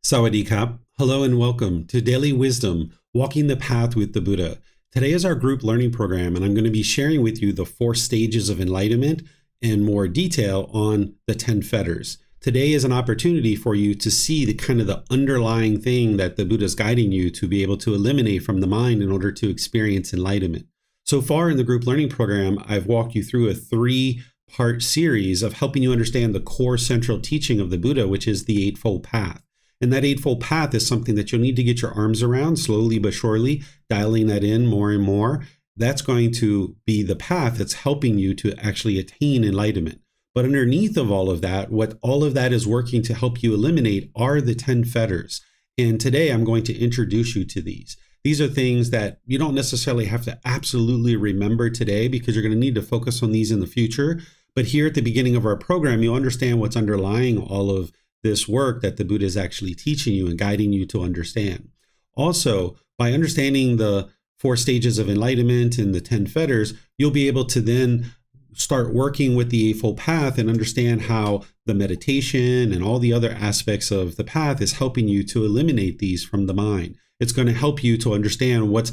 Sawadee-kap. Hello and welcome to Daily Wisdom, Walking the Path with the Buddha. Today is our group learning program, and I'm going to be sharing with you the 4 stages of enlightenment and more detail on the 10 fetters. Today is an opportunity for you to see the underlying thing that the Buddha is guiding you to be able to eliminate from the mind in order to experience enlightenment. So far in the group learning program, I've walked you through a 3-part series of helping you understand the core central teaching of the Buddha, which is the Eightfold Path. And that Eightfold Path is something that you'll need to get your arms around slowly but surely, dialing that in more and more. That's going to be the path that's helping you to actually attain enlightenment. But underneath of all of that, what all of that is working to help you eliminate are the 10 fetters. And today I'm going to introduce you to these. These are things that you don't necessarily have to absolutely remember today because you're going to need to focus on these in the future. But here at the beginning of our program, you'll understand what's underlying all of this work that the Buddha is actually teaching you and guiding you to understand. Also, by understanding the 4 stages of enlightenment and the 10 fetters, you'll be able to then start working with the Eightfold Path and understand how the meditation and all the other aspects of the path is helping you to eliminate these from the mind. It's going to help you to understand what's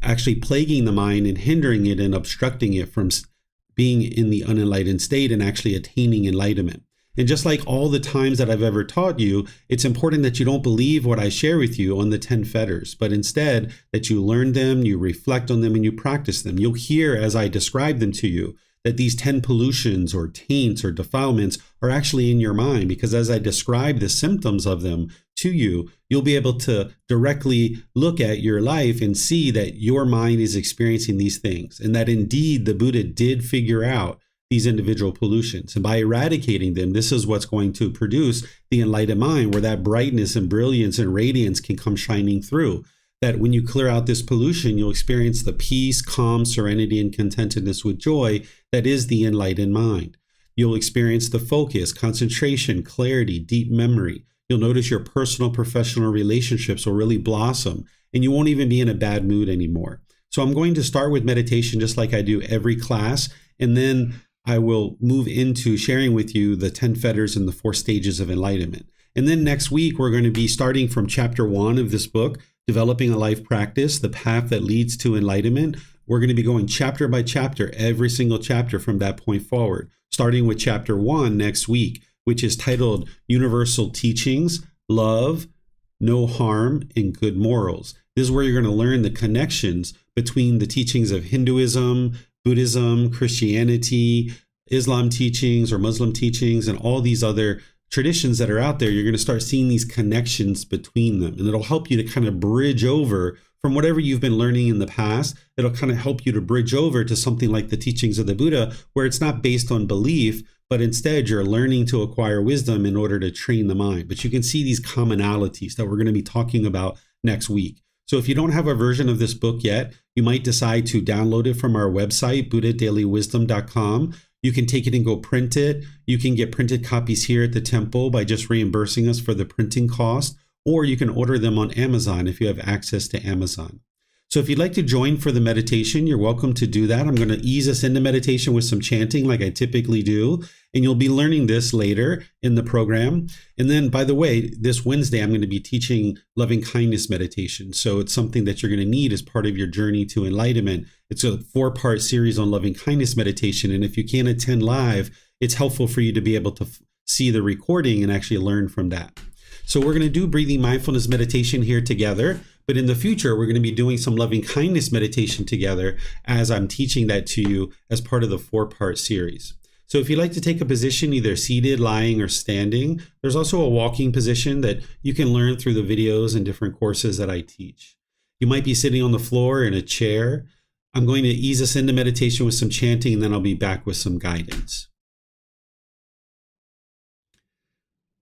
actually plaguing the mind and hindering it and obstructing it from being in the unenlightened state and actually attaining enlightenment. And just like all the times that I've ever taught you, it's important that you don't believe what I share with you on the 10 fetters, but instead that you learn them, you reflect on them, and you practice them. You'll hear as I describe them to you that these 10 pollutions or taints or defilements are actually in your mind, because as I describe the symptoms of them to you, you'll be able to directly look at your life and see that your mind is experiencing these things, and that indeed the Buddha did figure out these individual pollutions. And by eradicating them, this is what's going to produce the enlightened mind, where that brightness and brilliance and radiance can come shining through. That when you clear out this pollution, you'll experience the peace, calm, serenity, and contentedness with joy that is the enlightened mind. You'll experience the focus, concentration, clarity, deep memory. You'll notice your personal, professional relationships will really blossom, and you won't even be in a bad mood anymore. So I'm going to start with meditation just like I do every class, and then I will move into sharing with you the 10 fetters and the 4 stages of enlightenment. And then next week, we're going to be starting from chapter 1 of this book, Developing a Life Practice, the Path That Leads to Enlightenment. We're going to be going chapter by chapter, every single chapter from that point forward, starting with chapter 1 next week, which is titled Universal Teachings, Love, No Harm, and Good Morals. This is where you're going to learn the connections between the teachings of Hinduism, Buddhism, Christianity, Islam teachings or Muslim teachings, and all these other traditions that are out there. You're going to start seeing these connections between them, and it'll help you to kind of bridge over from whatever you've been learning in the past. It'll kind of help you to bridge over to something like the teachings of the Buddha, where it's not based on belief, but instead you're learning to acquire wisdom in order to train the mind. But you can see these commonalities that we're going to be talking about next week. So if you don't have a version of this book yet, you might decide to download it from our website, buddhadailywisdom.com. You can take it and go print it. You can get printed copies here at the temple by just reimbursing us for the printing cost, or you can order them on Amazon if you have access to Amazon. So if you'd like to join for the meditation, you're welcome to do that. I'm going to ease us into meditation with some chanting like I typically do, and you'll be learning this later in the program. And then, by the way, this Wednesday, I'm going to be teaching loving kindness meditation. So it's something that you're going to need as part of your journey to enlightenment. It's a 4-part series on loving kindness meditation. And if you can't attend live, it's helpful for you to be able to see the recording and actually learn from that. So we're going to do breathing mindfulness meditation here together. But in the future, we're going to be doing some loving kindness meditation together as I'm teaching that to you as part of the 4-part series. So if you'd like to take a position, either seated, lying, or standing, there's also a walking position that you can learn through the videos and different courses that I teach. You might be sitting on the floor in a chair. I'm going to ease us into meditation with some chanting, and then I'll be back with some guidance.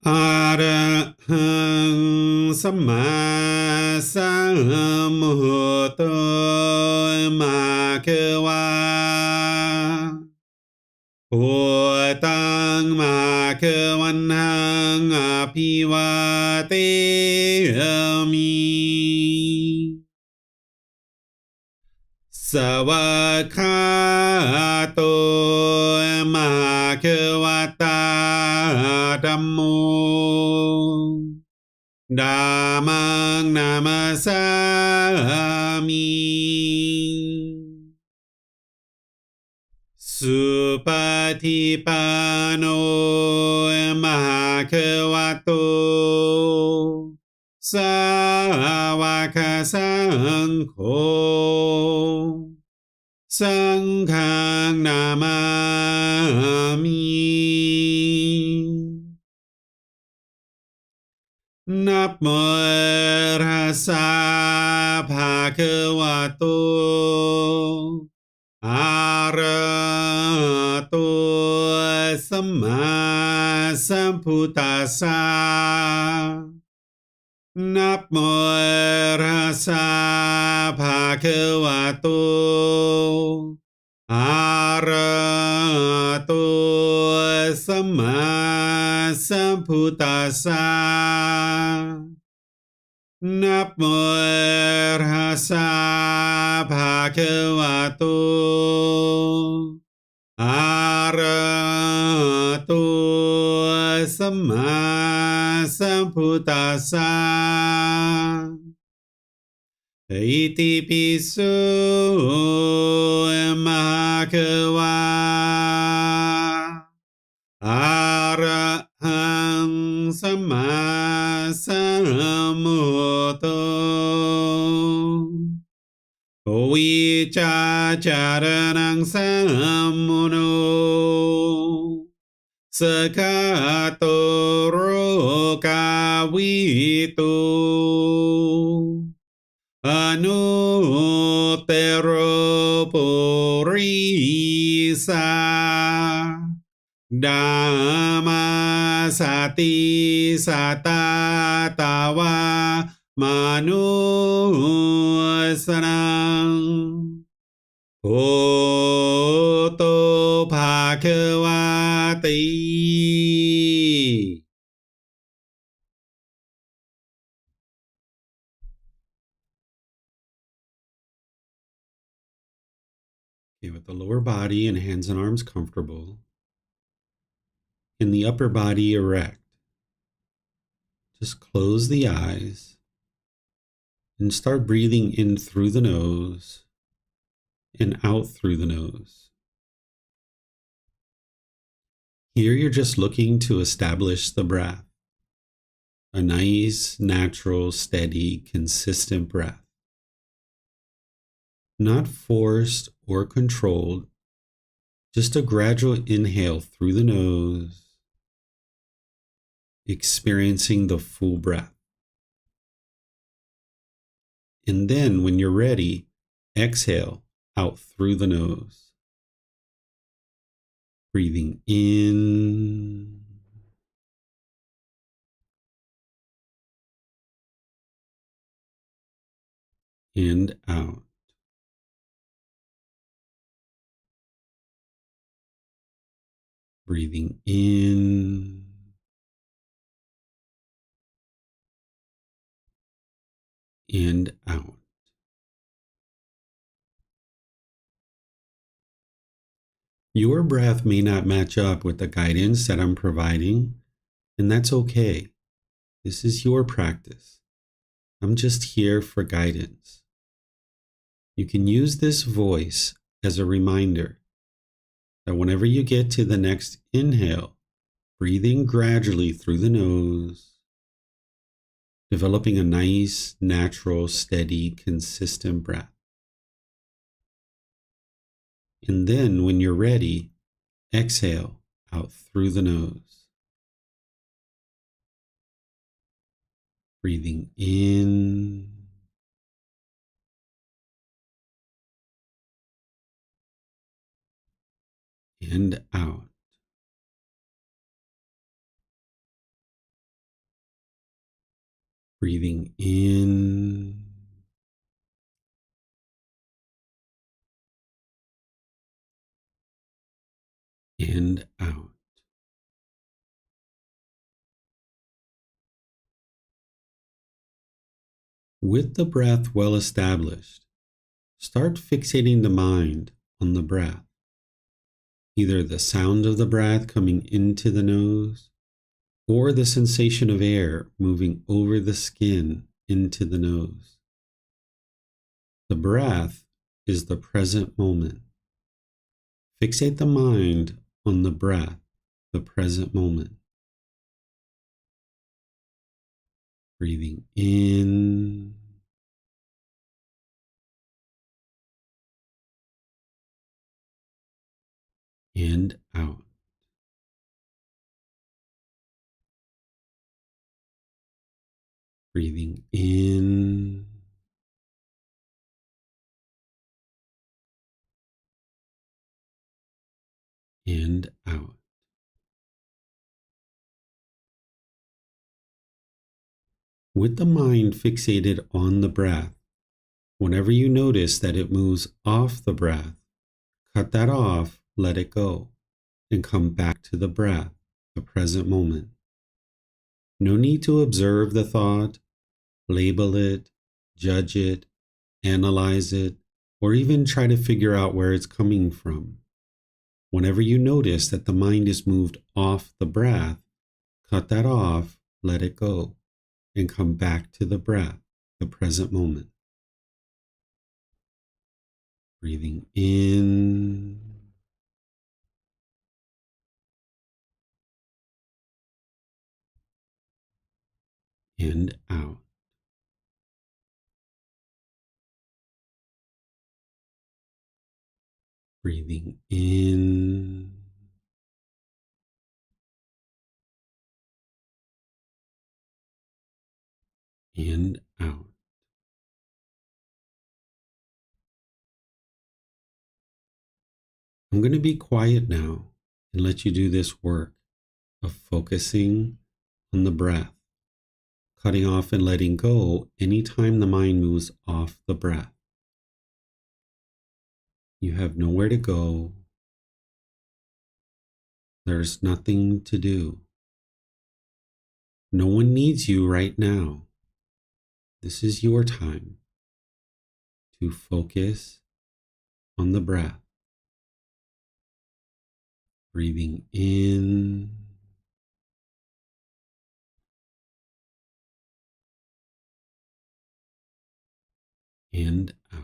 Arahang Samma Sambuddho Bhagava Bhutang Bhagavanang Abhivateyami Savakhato Bhagavata Dhammo Dhammang Namasami Supatipano Mahakavato Sāvaka Saṅkho Saṅghang Namami Namo Tassa Bhagavato Arahato Samma Sambuddhassa Namo Tassa Bhagavato Arahato Samma Sambuddhassa Namo Tassa Bhagavato Arahato Samma Sambuddhassa Iti piso Bhagava Arahang Samma Sambuddho Vicacaranang Sammuno Sakato Rokavito Anuttaro Purisa Dhamma Sati Satatawa Manusanang Oto Bhagavati. Okay, with the lower body and hands and arms comfortable, and the upper body erect, just close the eyes and start breathing in through the nose and out through the nose. Here you're just looking to establish the breath, a nice, natural, steady, consistent breath. Not forced or controlled, just a gradual inhale through the nose, experiencing the full breath. And then when you're ready, exhale out through the nose. Breathing in and out. Breathing in and out. Your breath may not match up with the guidance that I'm providing, and that's okay. This is your practice. I'm just here for guidance. You can use this voice as a reminder that whenever you get to the next inhale, breathing gradually through the nose, developing a nice, natural, steady, consistent breath. And then when you're ready, exhale out through the nose. Breathing in and out. Breathing in and out. With the breath well established, start fixating the mind on the breath, either the sound of the breath coming into the nose or the sensation of air moving over the skin into the nose. The breath is the present moment. Fixate the mind on the breath, the present moment. Breathing in and out. Breathing in and out. With the mind fixated on the breath, whenever you notice that it moves off the breath, cut that off, let it go, and come back to the breath, the present moment. No need to observe the thought, label it, judge it, analyze it, or even try to figure out where it's coming from. Whenever you notice that the mind is moved off the breath, cut that off, let it go, and come back to the breath, the present moment. Breathing in and out. Breathing in and out. I'm going to be quiet now and let you do this work of focusing on the breath, cutting off and letting go anytime the mind moves off the breath. You have nowhere to go. There's nothing to do. No one needs you right now. This is your time to focus on the breath. Breathing in and out.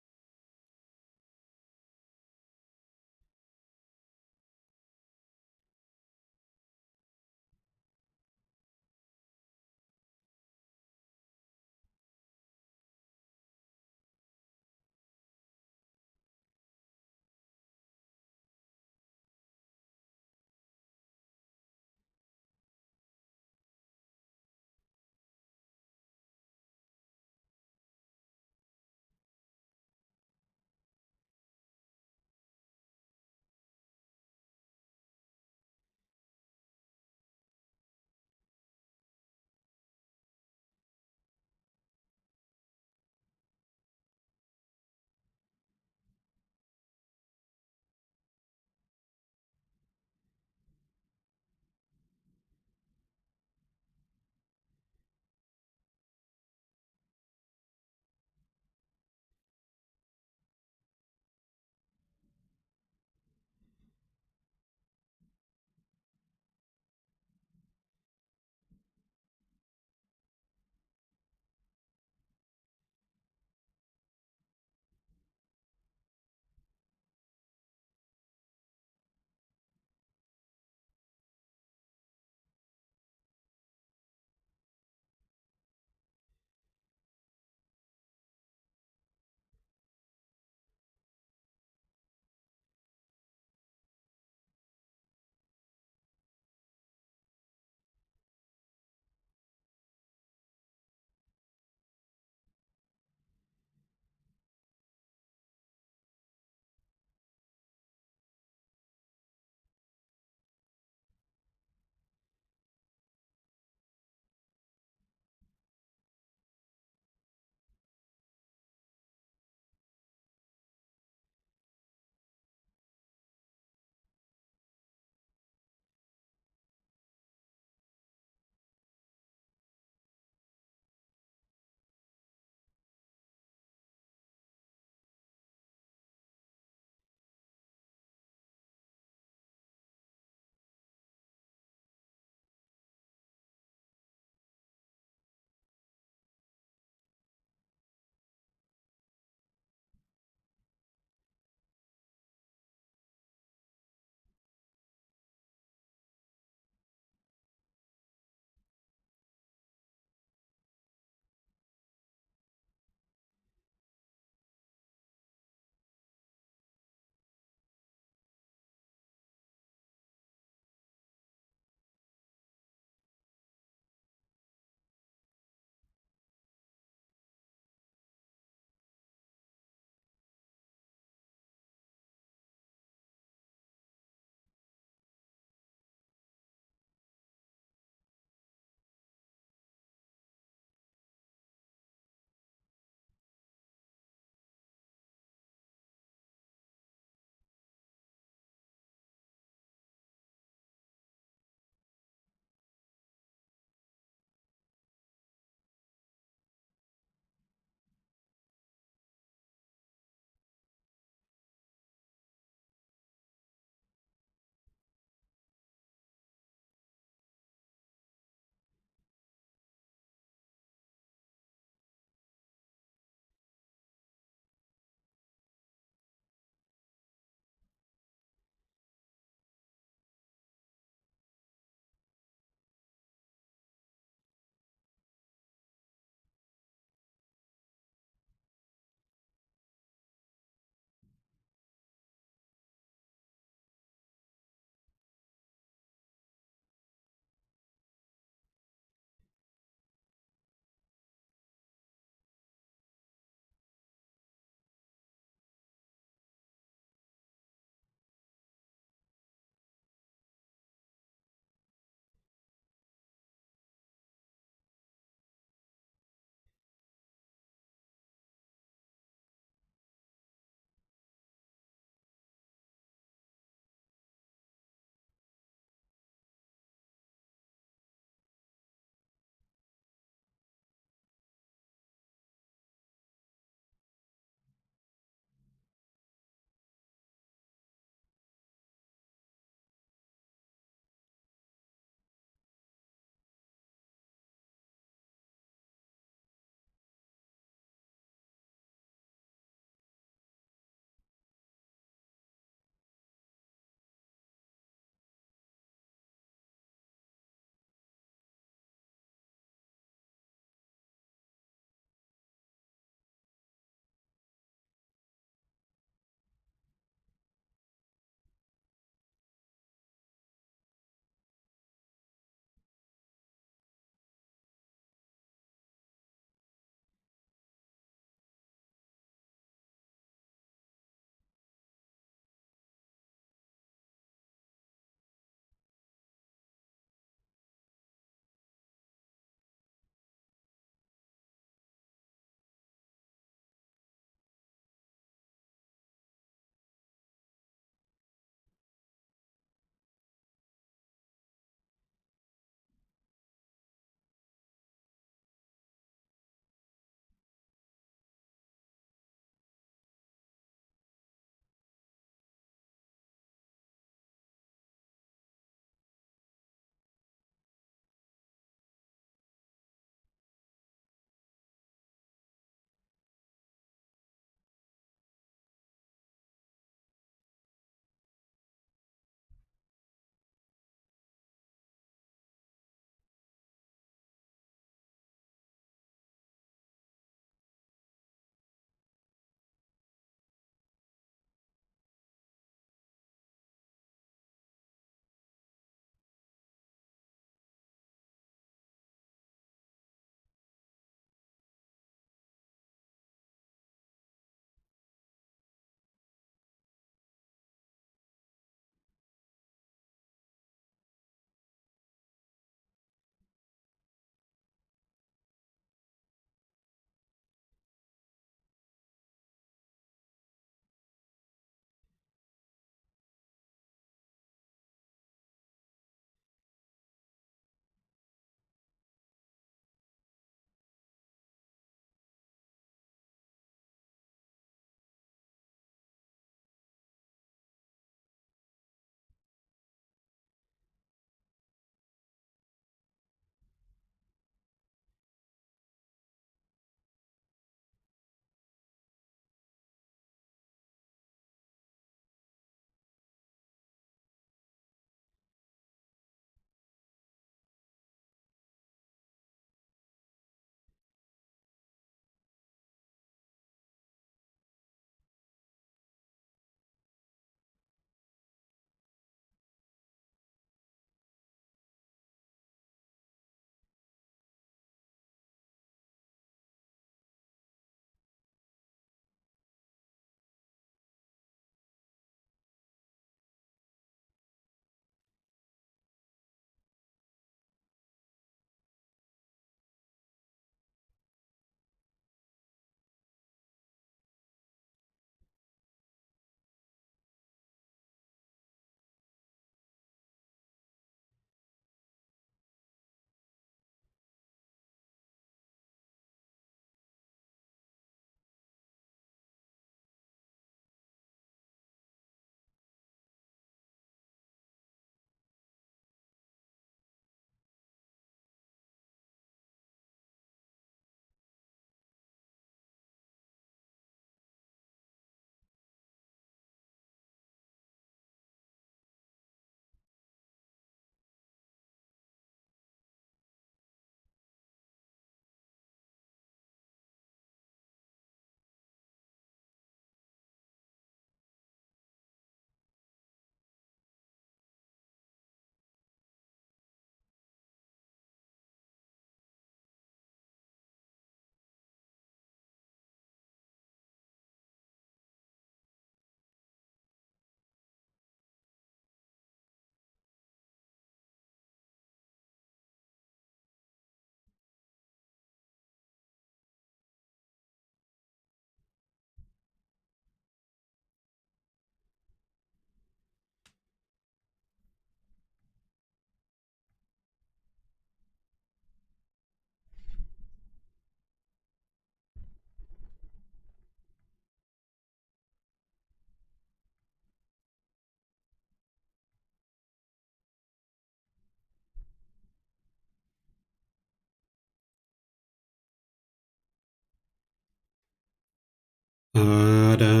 ระ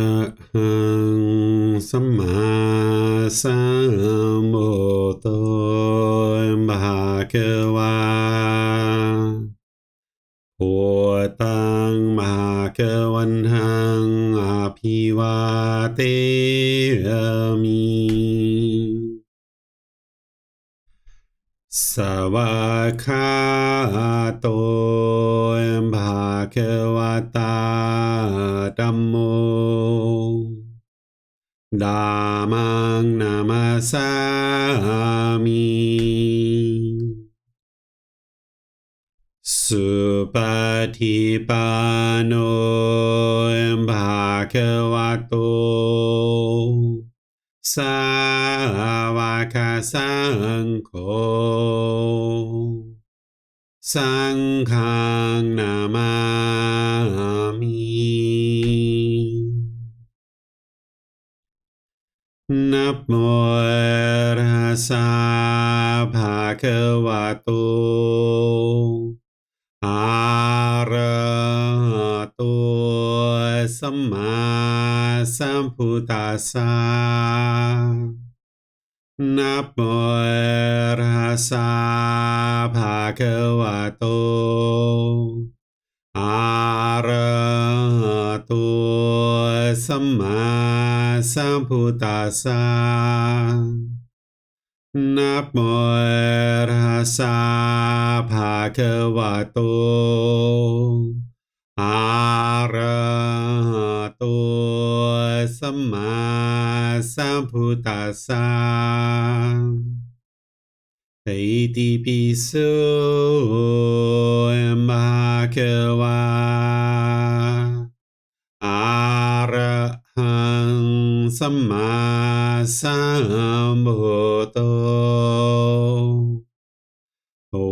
หังสัมมาสัมพุทโธภะคะวาพุทธังภะคะวันตังอภิวาเทมิสวากขาโตภะคะวะตาธัมโมธัมมังนามัสสามิสุปฏิปันโนภะคะวะโตสาวกสังโฆสังฆังนามามินะโมตัสสะภะคะวะโตอะระหะโตสัมมาสัมพุทธัสสะนะโมตัสสะภะคะวะโตอะระหะโตสัมมาสัมพุทธัสสะนะโมตัสสะภะคะวะโตอะระหะโตสัมมาสัมพุทธัสสะอิติปิโสภะคะวะอะระหังสัมมาสัมพุทโธ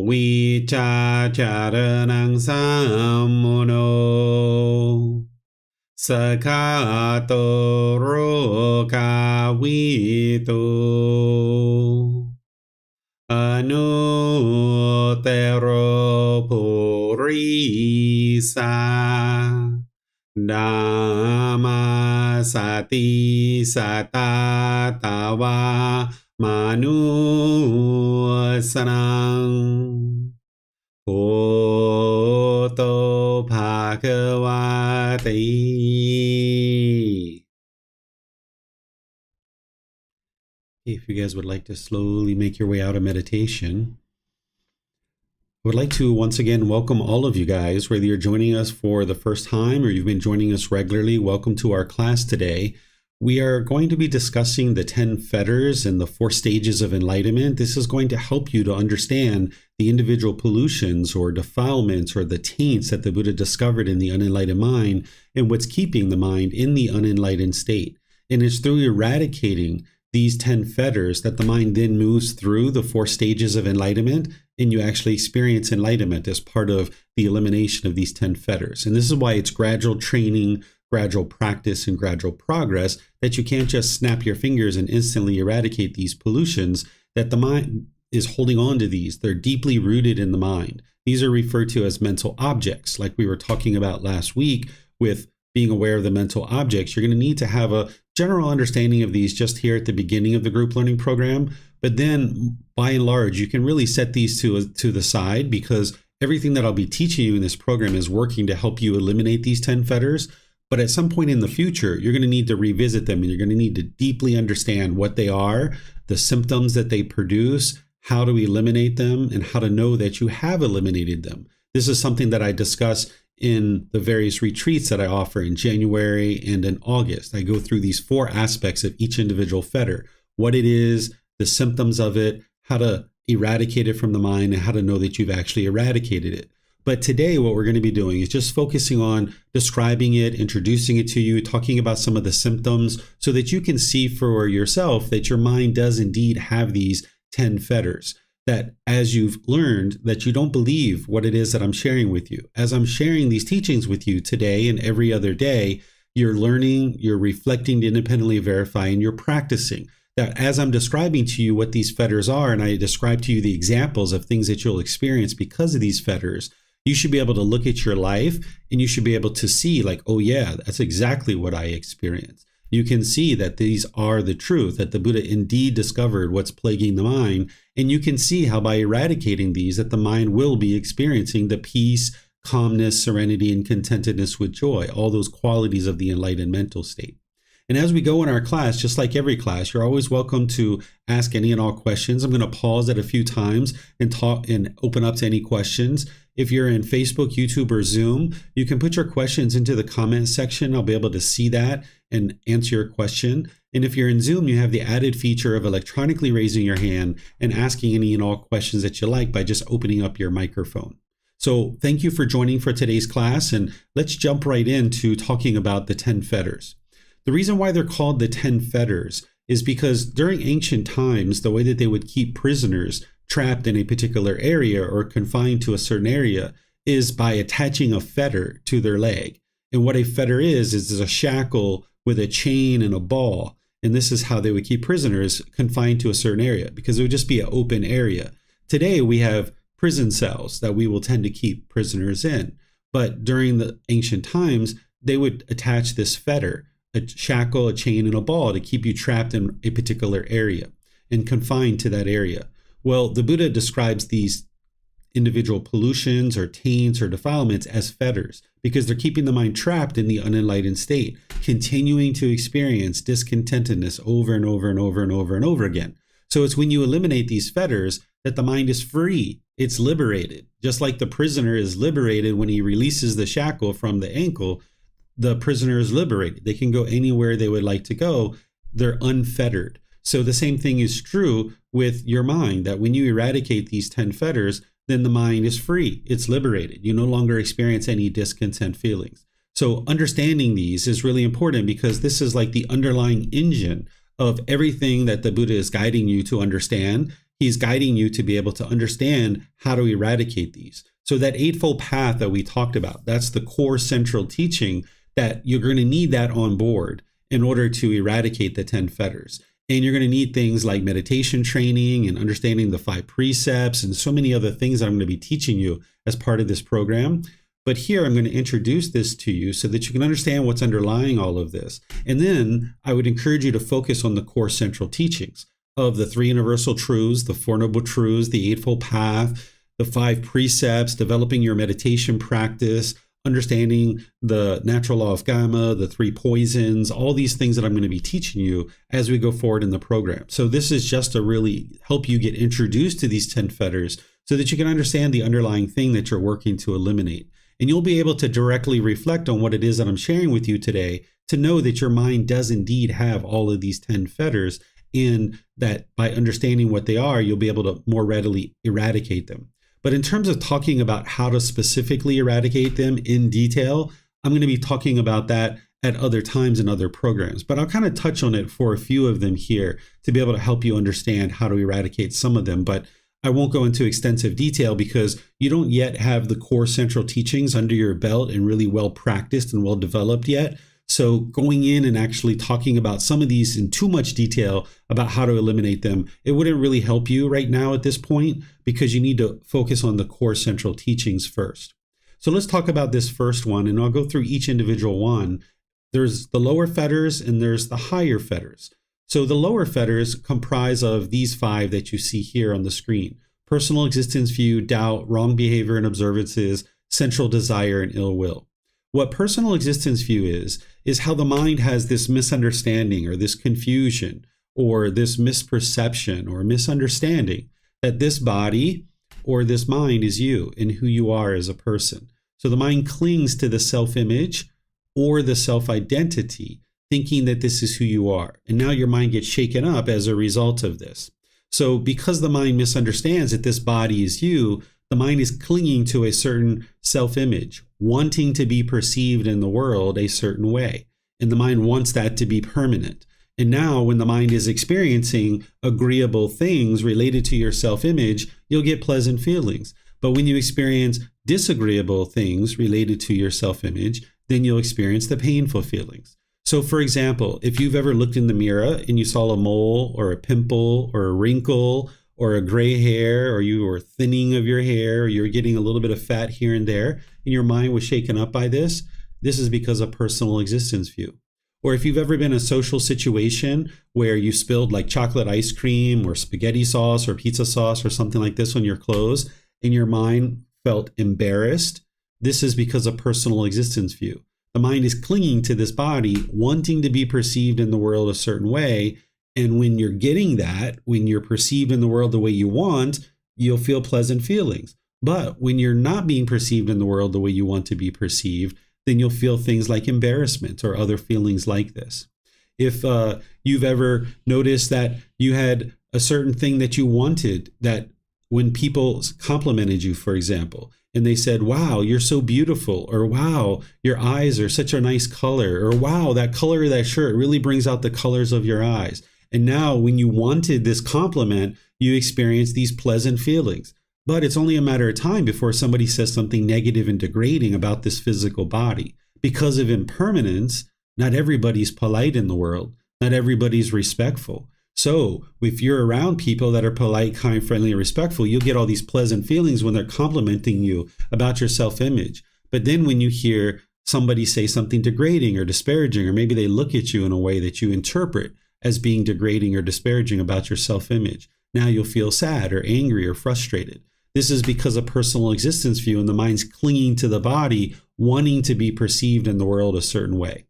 วิชาจารนังสัมมุโนสกขาโตโรกาวิโตอนุเตโรปุริสาธัมมาสติสัตตาตาวามานุสนังพุทโธภะคะวะติ If you guys would like to slowly make your way out of meditation, I would like to once again welcome all of you guys, whether you're joining us for the first time or you've been joining us regularly. Welcome to our class today. We are going to be discussing the 10 Fetters and the 4 Stages of Enlightenment. This is going to help you to understand the individual pollutions or defilements or the taints that the Buddha discovered in the unenlightened mind and what's keeping the mind in the unenlightened state. And it's through eradicating these 10 fetters that the mind then moves through the 4 stages of enlightenment, and you actually experience enlightenment as part of the elimination of these 10 fetters. And this is why it's gradual training, gradual practice, and gradual progress, that you can't just snap your fingers and instantly eradicate these pollutions, that the mind is holding on to these. They're deeply rooted in the mind. These are referred to as mental objects, like we were talking about last week with being aware of the mental objects. You're going to need to have a general understanding of these just here at the beginning of the group learning program. But then by and large, you can really set these to the side, because everything that I'll be teaching you in this program is working to help you eliminate these 10 fetters. But at some point in the future, you're going to need to revisit them, and you're going to need to deeply understand what they are, the symptoms that they produce, how to eliminate them, and how to know that you have eliminated them. This is something that I discuss in the various retreats that I offer in January and in August. I go through these 4 aspects of each individual fetter: what it is, the symptoms of it, how to eradicate it from the mind, and how to know that you've actually eradicated it. But today, what we're going to be doing is just focusing on describing it, introducing it to you, talking about some of the symptoms, so that you can see for yourself that your mind does indeed have these 10 fetters. That as you've learned, that you don't believe what it is that I'm sharing with you. As I'm sharing these teachings with you today and every other day, you're learning, you're reflecting to independently verify, and you're practicing. That as I'm describing to you what these fetters are, and I describe to you the examples of things that you'll experience because of these fetters, You should be able to look at your life and you should be able to see like, oh yeah, that's exactly what I experienced. You can see that these are the truth, that the Buddha indeed discovered what's plaguing the mind. And you can see how by eradicating these, that the mind will be experiencing the peace, calmness, serenity, and contentedness with joy, all those qualities of the enlightened mental state. And as we go in our class, just like every class, you're always welcome to ask any and all questions. I'm going to pause it a few times and talk and open up to any questions. If you're in Facebook, YouTube, or Zoom, you can put your questions into the comment section. I'll be able to see that and answer your question. And if you're in Zoom, you have the added feature of electronically raising your hand and asking any and all questions that you like by just opening up your microphone. So thank you for joining for today's class, and let's jump right into talking about the 10 fetters. The reason why they're called the 10 fetters is because during ancient times, the way that they would keep prisoners trapped in a particular area or confined to a certain area is by attaching a fetter to their leg. And what a fetter is a shackle with a chain and a ball. And this is how they would keep prisoners confined to a certain area, because it would just be an open area. Today, we have prison cells that we will tend to keep prisoners in. But during the ancient times, they would attach this fetter, a shackle, a chain, and a ball to keep you trapped in a particular area and confined to that area. Well, the Buddha describes these individual pollutions or taints or defilements as fetters because they're keeping the mind trapped in the unenlightened state, continuing to experience discontentedness over and over and over and over and over again. So it's when you eliminate these fetters that the mind is free. It's liberated. Just like the prisoner is liberated when he releases the shackle from the ankle, the prisoner is liberated. They can go anywhere they would like to go. They're unfettered. So the same thing is true with your mind, that when you eradicate these 10 fetters, then the mind is free. It's liberated. You no longer experience any discontent feelings. So understanding these is really important because this is like the underlying engine of everything that the Buddha is guiding you to understand. He's guiding you to be able to understand how to eradicate these. So that Eightfold Path that we talked about, that's the core central teaching that you're going to need that on board in order to eradicate the 10 fetters. And you're going to need things like meditation training and understanding the 5 precepts and so many other things that I'm going to be teaching you as part of this program. But here I'm going to introduce this to you so that you can understand what's underlying all of this. And then I would encourage you to focus on the core central teachings of the 3 universal truths, the 4 noble truths, the Eightfold Path, the 5 precepts, developing your meditation practice, understanding the natural law of Gotama, the 3 poisons, all these things that I'm going to be teaching you as we go forward in the program. So this is just to really help you get introduced to these 10 fetters so that you can understand the underlying thing that you're working to eliminate. And you'll be able to directly reflect on what it is that I'm sharing with you today to know that your mind does indeed have all of these 10 fetters, and that by understanding what they are, you'll be able to more readily eradicate them. But in terms of talking about how to specifically eradicate them in detail, I'm going to be talking about that at other times in other programs. But I'll kind of touch on it for a few of them here to be able to help you understand how to eradicate some of them. But I won't go into extensive detail because you don't yet have the core central teachings under your belt and really well practiced and well developed yet. So going in and actually talking about some of these in too much detail about how to eliminate them, it wouldn't really help you right now at this point because you need to focus on the core central teachings first. So let's talk about this first one, and I'll go through each individual one. There's the lower fetters and there's the higher fetters. So the lower fetters comprise of these 5 that you see here on the screen: personal existence view, doubt, wrong behavior and observances, central desire, and ill will. What personal existence view is how the mind has this misunderstanding or this confusion or this misperception or misunderstanding that this body or this mind is you and who you are as a person. So the mind clings to the self-image or the self-identity, thinking that this is who you are. And now your mind gets shaken up as a result of this. So because the mind misunderstands that this body is you, the mind is clinging to a certain self-image, wanting to be perceived in the world a certain way. And the mind wants that to be permanent. And now when the mind is experiencing agreeable things related to your self-image, you'll get pleasant feelings. But when you experience disagreeable things related to your self-image, then you'll experience the painful feelings. So for example, if you've ever looked in the mirror and you saw a mole or a pimple or a wrinkle or a gray hair, or you were thinning of your hair, or you're getting a little bit of fat here and there, and your mind was shaken up by this, this is because of personal existence view. Or if you've ever been in a social situation where you spilled like chocolate ice cream or spaghetti sauce or pizza sauce or something like this on your clothes, and your mind felt embarrassed, this is because of personal existence view. The mind is clinging to this body, wanting to be perceived in the world a certain way. And when you're getting that, when you're perceived in the world the way you want, you'll feel pleasant feelings. But when you're not being perceived in the world the way you want to be perceived, then you'll feel things like embarrassment or other feelings like this. If you've ever noticed that you had a certain thing that you wanted, that when people complimented you, for example, and they said, wow, you're so beautiful, or wow, your eyes are such a nice color, or wow, that color of that shirt really brings out the colors of your eyes. And now when you wanted this compliment, you experience these pleasant feelings. But it's only a matter of time before somebody says something negative and degrading about this physical body. Because of impermanence, not everybody's polite in the world. Not everybody's respectful. So if you're around people that are polite, kind, friendly, and respectful, you'll get all these pleasant feelings when they're complimenting you about your self-image. But then when you hear somebody say something degrading or disparaging, or maybe they look at you in a way that you interpret as being degrading or disparaging about your self-image, now you'll feel sad or angry or frustrated. This is because of personal existence view, and the mind's clinging to the body, wanting to be perceived in the world a certain way.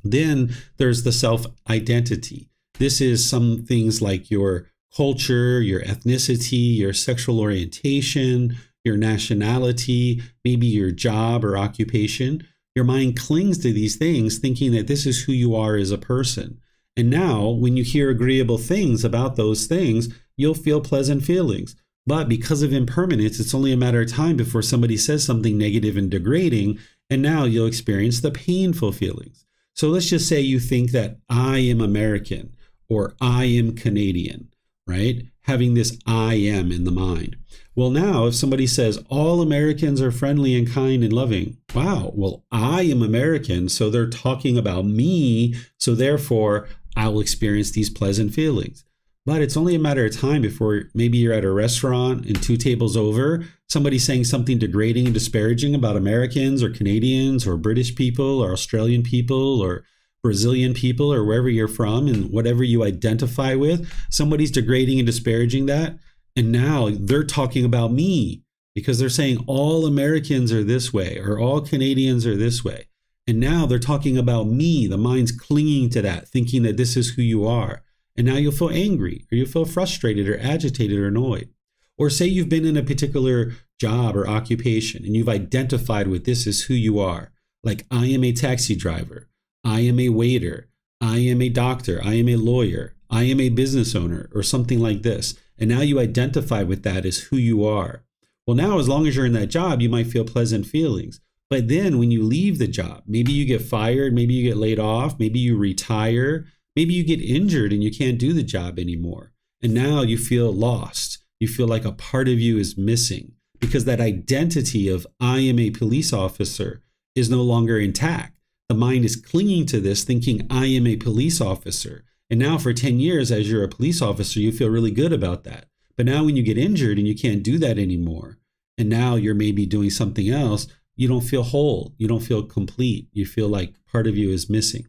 Then there's the self-identity. This is some things like your culture, your ethnicity, your sexual orientation, your nationality, maybe your job or occupation. Your mind clings to these things, thinking that this is who you are as a person. And now, when you hear agreeable things about those things, you'll feel pleasant feelings. But because of impermanence, it's only a matter of time before somebody says something negative and degrading, and now you'll experience the painful feelings. So let's just say you think that I am American or I am Canadian, right? Having this I am in the mind. Well, now if somebody says all Americans are friendly and kind and loving, wow, well, I am American, so they're talking about me, so therefore I will experience these pleasant feelings. But it's only a matter of time before maybe you're at a restaurant and 2 tables over, somebody's saying something degrading and disparaging about Americans or Canadians or British people or Australian people or Brazilian people or wherever you're from and whatever you identify with. Somebody's degrading and disparaging that. And now they're talking about me because they're saying all Americans are this way or all Canadians are this way. And now they're talking about me. The mind's clinging to that, thinking that this is who you are. And now you'll feel angry or you'll feel frustrated or agitated or annoyed. Or say you've been in a particular job or occupation and you've identified with this as who you are. Like I am a taxi driver. I am a waiter. I am a doctor. I am a lawyer. I am a business owner or something like this. And now you identify with that as who you are. Well, now as long as you're in that job, you might feel pleasant feelings. But then when you leave the job, maybe you get fired, maybe you get laid off, maybe you retire, maybe you get injured and you can't do the job anymore. And now you feel lost. You feel like a part of you is missing because that identity of I am a police officer is no longer intact. The mind is clinging to this, thinking I am a police officer. And now for 10 years, as you're a police officer, you feel really good about that. But now when you get injured and you can't do that anymore, and now you're maybe doing something else, you don't feel whole. You don't feel complete. You feel like part of you is missing.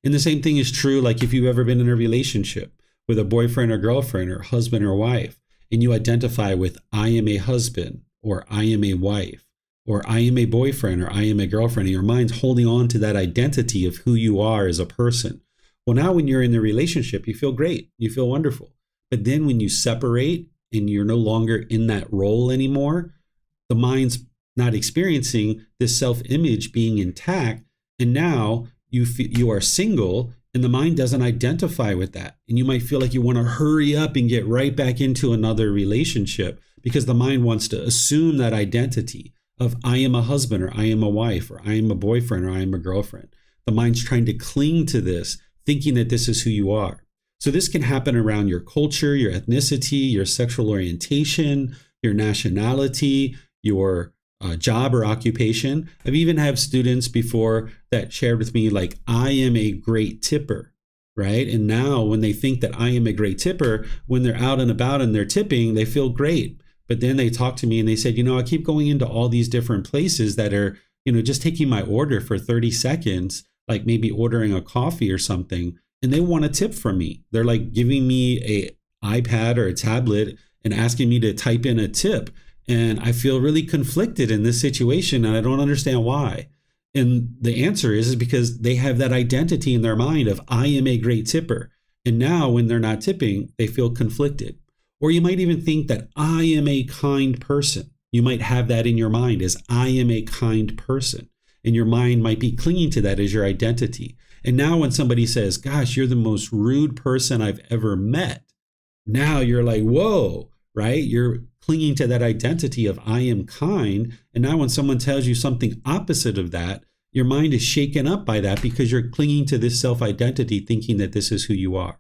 And the same thing is true, like if you've ever been in a relationship with a boyfriend or girlfriend or husband or wife, and you identify with I am a husband or I am a wife or I am a boyfriend or I am a girlfriend, and your mind's holding on to that identity of who you are as a person. Well, now when you're in the relationship, you feel great. You feel wonderful. But then when you separate and you're no longer in that role anymore, the mind's not experiencing this self-image being intact. And now you are single and the mind doesn't identify with that. And you might feel like you want to hurry up and get right back into another relationship because the mind wants to assume that identity of I am a husband or I am a wife or I am a boyfriend or I am a girlfriend. The mind's trying to cling to this, thinking that this is who you are. So this can happen around your culture, your ethnicity, your sexual orientation, your nationality, your job or occupation. I've even had students before that shared with me like, I am a great tipper, right? And now when they think that I am a great tipper, when they're out and about and they're tipping, they feel great. But then they talk to me and they said, I keep going into all these different places that are, just taking my order for 30 seconds, like maybe ordering a coffee or something, and they want a tip from me. They're like giving me a iPad or a tablet and asking me to type in a tip. And I feel really conflicted in this situation, and I don't understand why. And the answer is because they have that identity in their mind of I am a great tipper. And now when they're not tipping, they feel conflicted. Or you might even think that I am a kind person. You might have that in your mind as I am a kind person. And your mind might be clinging to that as your identity. And now when somebody says, gosh, you're the most rude person I've ever met, now you're like, whoa, right? You're clinging to that identity of I am kind. And now when someone tells you something opposite of that, your mind is shaken up by that because you're clinging to this self-identity thinking that this is who you are.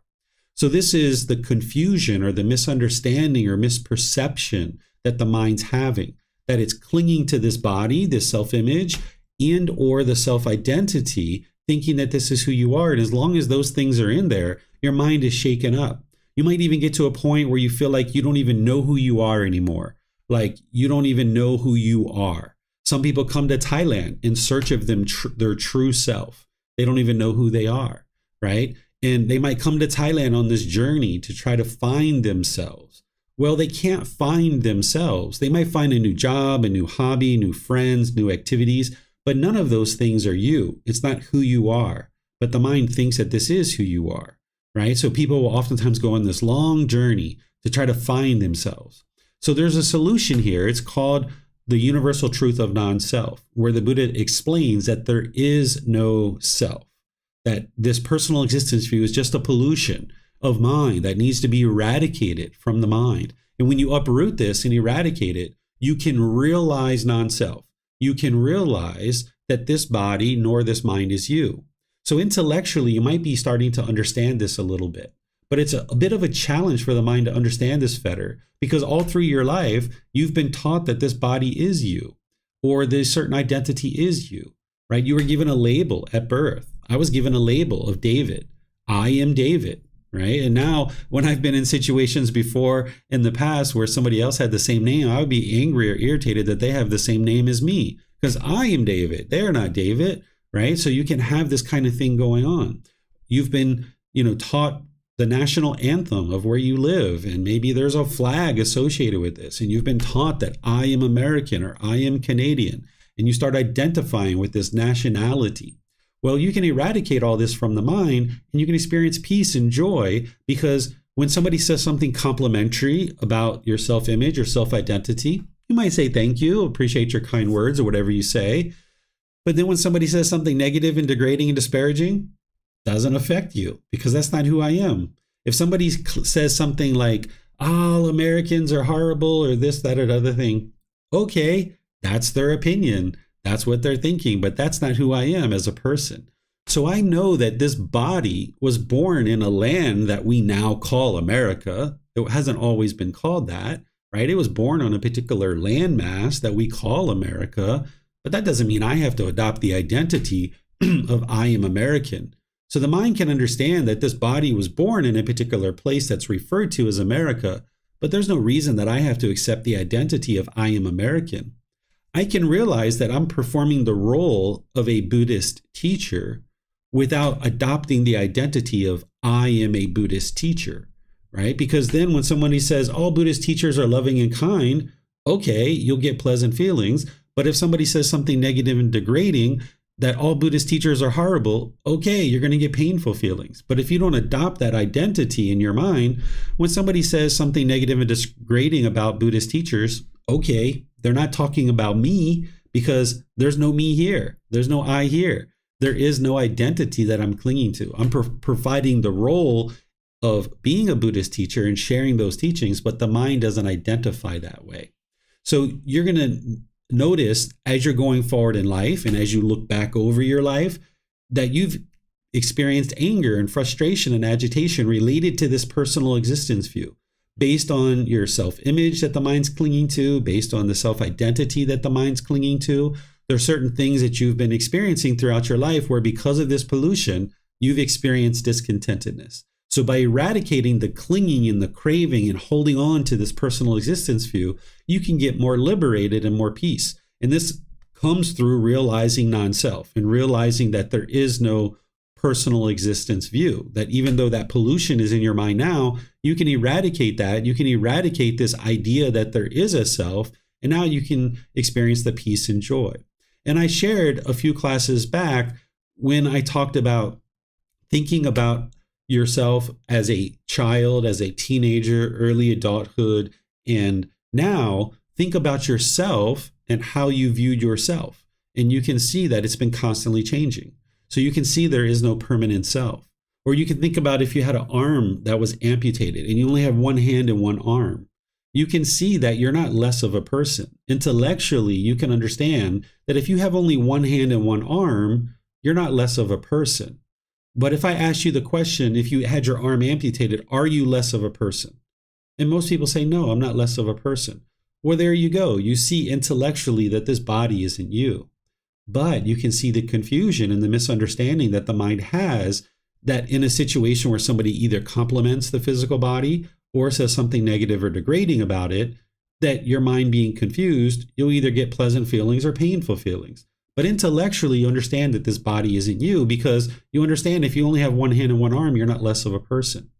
So this is the confusion or the misunderstanding or misperception that the mind's having, that it's clinging to this body, this self-image, and or the self-identity, thinking that this is who you are. And as long as those things are in there, your mind is shaken up. You might even get to a point where you feel like you don't even know who you are anymore. Like you don't even know who you are. Some people come to Thailand in search of their true self. They don't even know who they are, right? And they might come to Thailand on this journey to try to find themselves. Well, they can't find themselves. They might find a new job, a new hobby, new friends, new activities, but none of those things are you. It's not who you are. But the mind thinks that this is who you are, right? So people will oftentimes go on this long journey to try to find themselves. So there's a solution here. It's called the universal truth of non-self, where the Buddha explains that there is no self, that this personal existence view is just a pollution of mind that needs to be eradicated from the mind. And when you uproot this and eradicate it, you can realize non-self. You can realize that this body nor this mind is you. So intellectually, you might be starting to understand this a little bit, but it's a bit of a challenge for the mind to understand this fetter because all through your life, you've been taught that this body is you or this certain identity is you, right? You were given a label at birth. I was given a label of David. I am David, right? And now when I've been in situations before in the past where somebody else had the same name, I would be angry or irritated that they have the same name as me because I am David. They're not David, right? So you can have this kind of thing going on. You've been, taught the national anthem of where you live, and maybe there's a flag associated with this, and you've been taught that I am American or I am Canadian, and you start identifying with this nationality. Well, you can eradicate all this from the mind and you can experience peace and joy because when somebody says something complimentary about your self-image or self-identity, you might say thank you, appreciate your kind words or whatever you say. But then when somebody says something negative and degrading and disparaging, doesn't affect you because that's not who I am. If somebody says something like, all Americans are horrible or this, that, or the other thing, okay, that's their opinion. That's what they're thinking, but that's not who I am as a person. So I know that this body was born in a land that we now call America. It hasn't always been called that, right? It was born on a particular landmass that we call America, but that doesn't mean I have to adopt the identity of I am American. So the mind can understand that this body was born in a particular place that's referred to as America, but there's no reason that I have to accept the identity of I am American. I can realize that I'm performing the role of a Buddhist teacher without adopting the identity of I am a Buddhist teacher, right? Because then when somebody says all Buddhist teachers are loving and kind, okay, you'll get pleasant feelings. But if somebody says something negative and degrading, that all Buddhist teachers are horrible, okay, you're going to get painful feelings. But if you don't adopt that identity in your mind, when somebody says something negative and degrading about Buddhist teachers, okay, they're not talking about me because there's no me here. There's no I here. There is no identity that I'm clinging to. I'm providing the role of being a Buddhist teacher and sharing those teachings, but the mind doesn't identify that way. So you're going to notice as you're going forward in life and as you look back over your life that you've experienced anger and frustration and agitation related to this personal existence view based on your self-image that the mind's clinging to, based on the self-identity that the mind's clinging to. There are certain things that you've been experiencing throughout your life where because of this pollution, you've experienced discontentedness. So by eradicating the clinging and the craving and holding on to this personal existence view, you can get more liberated and more peace. And this comes through realizing non-self and realizing that there is no personal existence view, that even though that pollution is in your mind now, you can eradicate that. You can eradicate this idea that there is a self, and now you can experience the peace and joy. And I shared a few classes back when I talked about thinking about yourself as a child, as a teenager, early adulthood, and now think about yourself and how you viewed yourself. And you can see that it's been constantly changing. So you can see there is no permanent self. Or you can think about if you had an arm that was amputated and you only have one hand and one arm. You can see that you're not less of a person. Intellectually, you can understand that if you have only one hand and one arm, you're not less of a person. But if I asked you the question, if you had your arm amputated, are you less of a person? And most people say, no, I'm not less of a person. Well, there you go. You see intellectually that this body isn't you. But you can see the confusion and the misunderstanding that the mind has, that in a situation where somebody either compliments the physical body or says something negative or degrading about it, that your mind being confused, you'll either get pleasant feelings or painful feelings. But intellectually, you understand that this body isn't you because you understand if you only have one hand and one arm, you're not less of a person.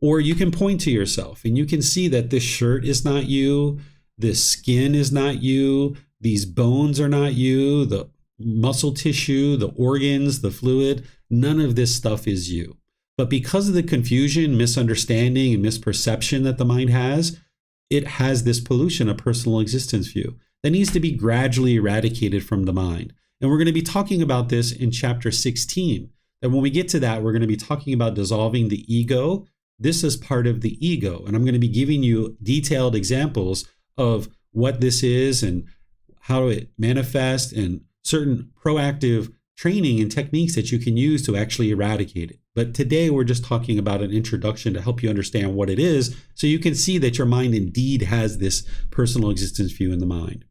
Or you can point to yourself and you can see that this shirt is not you, this skin is not you, these bones are not you, the muscle tissue, the organs, the fluid, none of this stuff is you. But because of the confusion, misunderstanding, and misperception that the mind has, it has this pollution, a personal existence view, that needs to be gradually eradicated from the mind. And we're going to be talking about this in chapter 16. And when we get to that, we're going to be talking about dissolving the ego. This is part of the ego. And I'm going to be giving you detailed examples of what this is and how it manifests and certain proactive training and techniques that you can use to actually eradicate it. But today we're just talking about an introduction to help you understand what it is so you can see that your mind indeed has this personal existence view in the mind.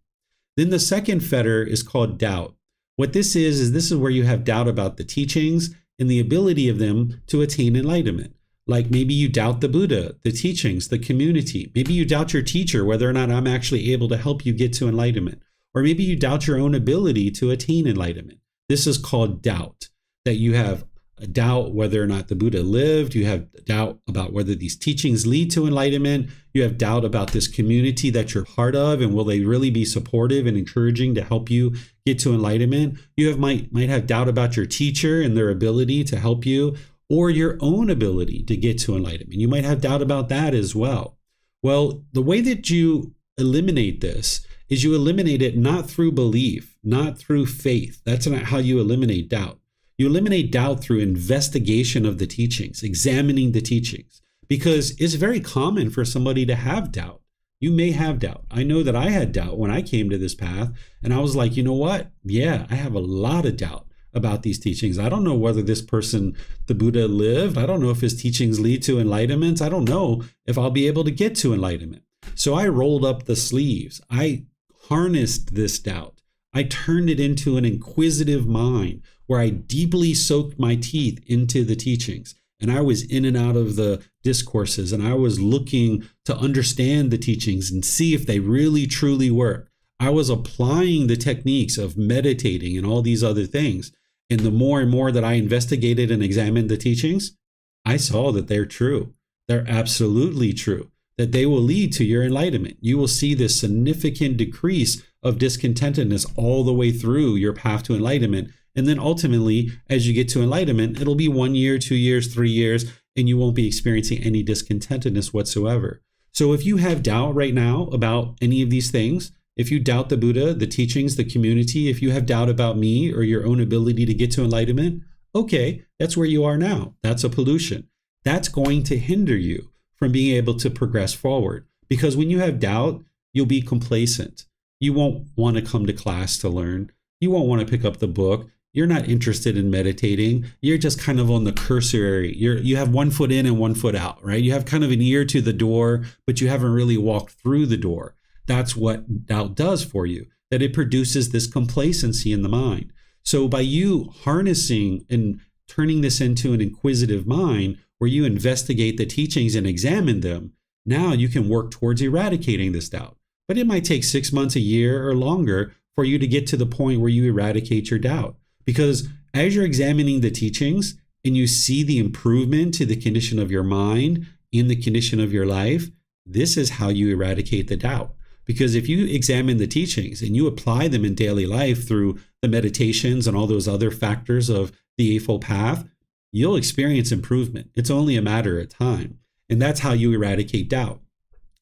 Then the second fetter is called doubt. What this is where you have doubt about the teachings and the ability of them to attain enlightenment. Like maybe you doubt the Buddha, the teachings, the community. Maybe you doubt your teacher, whether or not I'm actually able to help you get to enlightenment. Or maybe you doubt your own ability to attain enlightenment. This is called doubt, that you have a doubt whether or not the Buddha lived. You have doubt about whether these teachings lead to enlightenment. You have doubt about this community that you're part of, and will they really be supportive and encouraging to help you get to enlightenment? You might have doubt about your teacher and their ability to help you, or your own ability to get to enlightenment. You might have doubt about that as well. Well, the way that you eliminate this is you eliminate it not through belief, not through faith. That's not how you eliminate doubt. You eliminate doubt through investigation of the teachings, examining the teachings, because it's very common for somebody to have doubt. You may have doubt. I know that I had doubt when I came to this path, and I was like, you know what? Yeah, I have a lot of doubt about these teachings. I don't know whether this person, the Buddha, lived. I don't know if his teachings lead to enlightenment. I don't know if I'll be able to get to enlightenment. So I rolled up the sleeves. I harnessed this doubt. I turned it into an inquisitive mind where I deeply soaked my teeth into the teachings. And I was in and out of the discourses, and I was looking to understand the teachings and see if they really truly work. I was applying the techniques of meditating and all these other things. And the more and more that I investigated and examined the teachings, I saw that they're true. They're absolutely true, that they will lead to your enlightenment. You will see this significant decrease of discontentedness all the way through your path to enlightenment. And then ultimately, as you get to enlightenment, it'll be 1 year, 2 years, 3 years, and you won't be experiencing any discontentedness whatsoever. So if you have doubt right now about any of these things, if you doubt the Buddha, the teachings, the community, if you have doubt about me or your own ability to get to enlightenment, okay, that's where you are now. That's a pollution. That's going to hinder you from being able to progress forward. Because when you have doubt, you'll be complacent. You won't want to come to class to learn. You won't want to pick up the book. You're not interested in meditating. You're just kind of on the cursory. You have 1 foot in and 1 foot out, right? You have kind of an ear to the door, but you haven't really walked through the door. That's what doubt does for you, that it produces this complacency in the mind. So by you harnessing and turning this into an inquisitive mind where you investigate the teachings and examine them, now you can work towards eradicating this doubt. But it might take 6 months, a year, or longer for you to get to the point where you eradicate your doubt. Because as you're examining the teachings and you see the improvement to the condition of your mind in the condition of your life, this is how you eradicate the doubt. Because if you examine the teachings and you apply them in daily life through the meditations and all those other factors of the Eightfold Path, you'll experience improvement. It's only a matter of time. And that's how you eradicate doubt.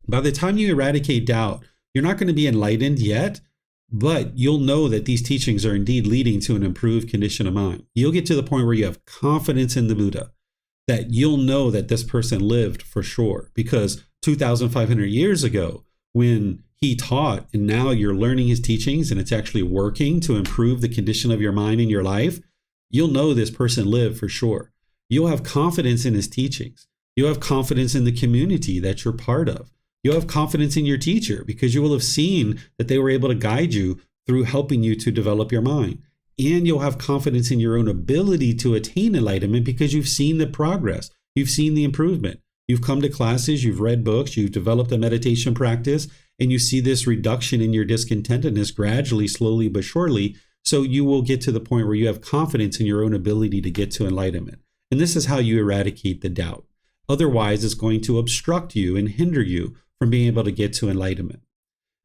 By the time you eradicate doubt, you're not going to be enlightened yet, but you'll know that these teachings are indeed leading to an improved condition of mind. You'll get to the point where you have confidence in the Buddha, that you'll know that this person lived for sure. Because 2,500 years ago, when he taught, and now you're learning his teachings and it's actually working to improve the condition of your mind in your life, you'll know this person lived for sure. You'll have confidence in his teachings. You'll have confidence in the community that you're part of. You'll have confidence in your teacher because you will have seen that they were able to guide you through helping you to develop your mind. And you'll have confidence in your own ability to attain enlightenment because you've seen the progress. You've seen the improvement. You've come to classes, you've read books, you've developed a meditation practice, and you see this reduction in your discontentedness gradually, slowly but surely. So you will get to the point where you have confidence in your own ability to get to enlightenment. And this is how you eradicate the doubt. Otherwise, it's going to obstruct you and hinder you from being able to get to enlightenment.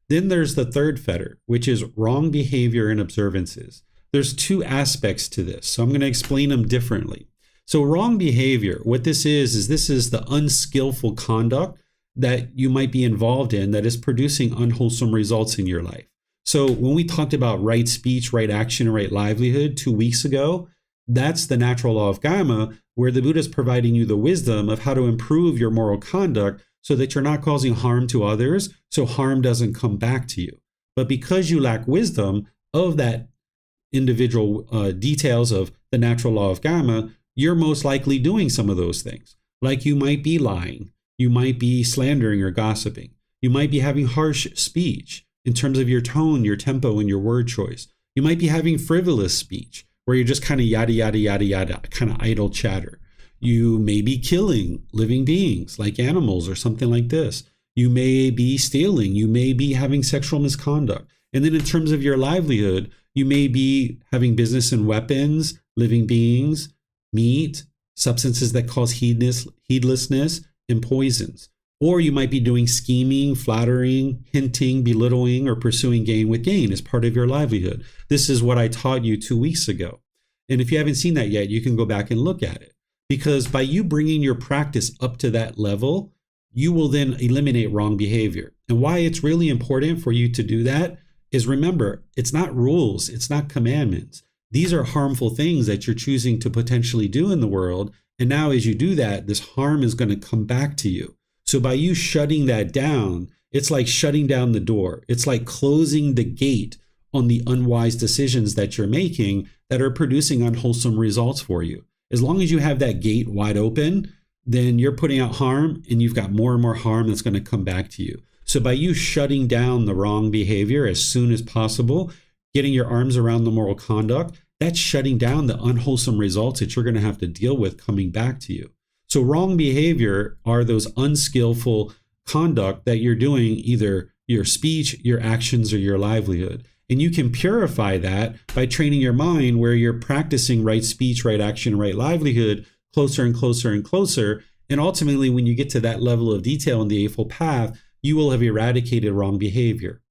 Then there's the third fetter, which is wrong behavior and observances. There's two aspects to this, so I'm going to explain them differently. So wrong behavior, what this is this is the unskillful conduct that you might be involved in that is producing unwholesome results in your life. So when we talked about right speech, right action, and right livelihood 2 weeks ago, that's the natural law of Gotama, where the Buddha is providing you the wisdom of how to improve your moral conduct so that you're not causing harm to others, so harm doesn't come back to you. But because you lack wisdom of that individual details of the natural law of Gotama, you're most likely doing some of those things. Like you might be lying, you might be slandering or gossiping, you might be having harsh speech in terms of your tone, your tempo, and your word choice. You might be having frivolous speech, where you're just kind of yada, yada, yada, yada, kind of idle chatter. You may be killing living beings like animals or something like this. You may be stealing. You may be having sexual misconduct. And then in terms of your livelihood, you may be having business in weapons, living beings, meat, substances that cause heedlessness, and poisons. Or you might be doing scheming, flattering, hinting, belittling, or pursuing gain with gain as part of your livelihood. This is what I taught you 2 weeks ago. And if you haven't seen that yet, you can go back and look at it. Because by you bringing your practice up to that level, you will then eliminate wrong behavior. And why it's really important for you to do that is, remember, it's not rules, it's not commandments. These are harmful things that you're choosing to potentially do in the world. And now as you do that, this harm is going to come back to you. So by you shutting that down, it's like shutting down the door. It's like closing the gate on the unwise decisions that you're making that are producing unwholesome results for you. As long as you have that gate wide open, then you're putting out harm and you've got more and more harm that's going to come back to you. So by you shutting down the wrong behavior as soon as possible, getting your arms around the moral conduct, that's shutting down the unwholesome results that you're going to have to deal with coming back to you. So wrong behavior are those unskillful conduct that you're doing, either your speech, your actions, or your livelihood. And you can purify that by training your mind where you're practicing right speech, right action, right livelihood closer and closer and closer. And ultimately, when you get to that level of detail in the Eightfold Path, you will have eradicated wrong behavior.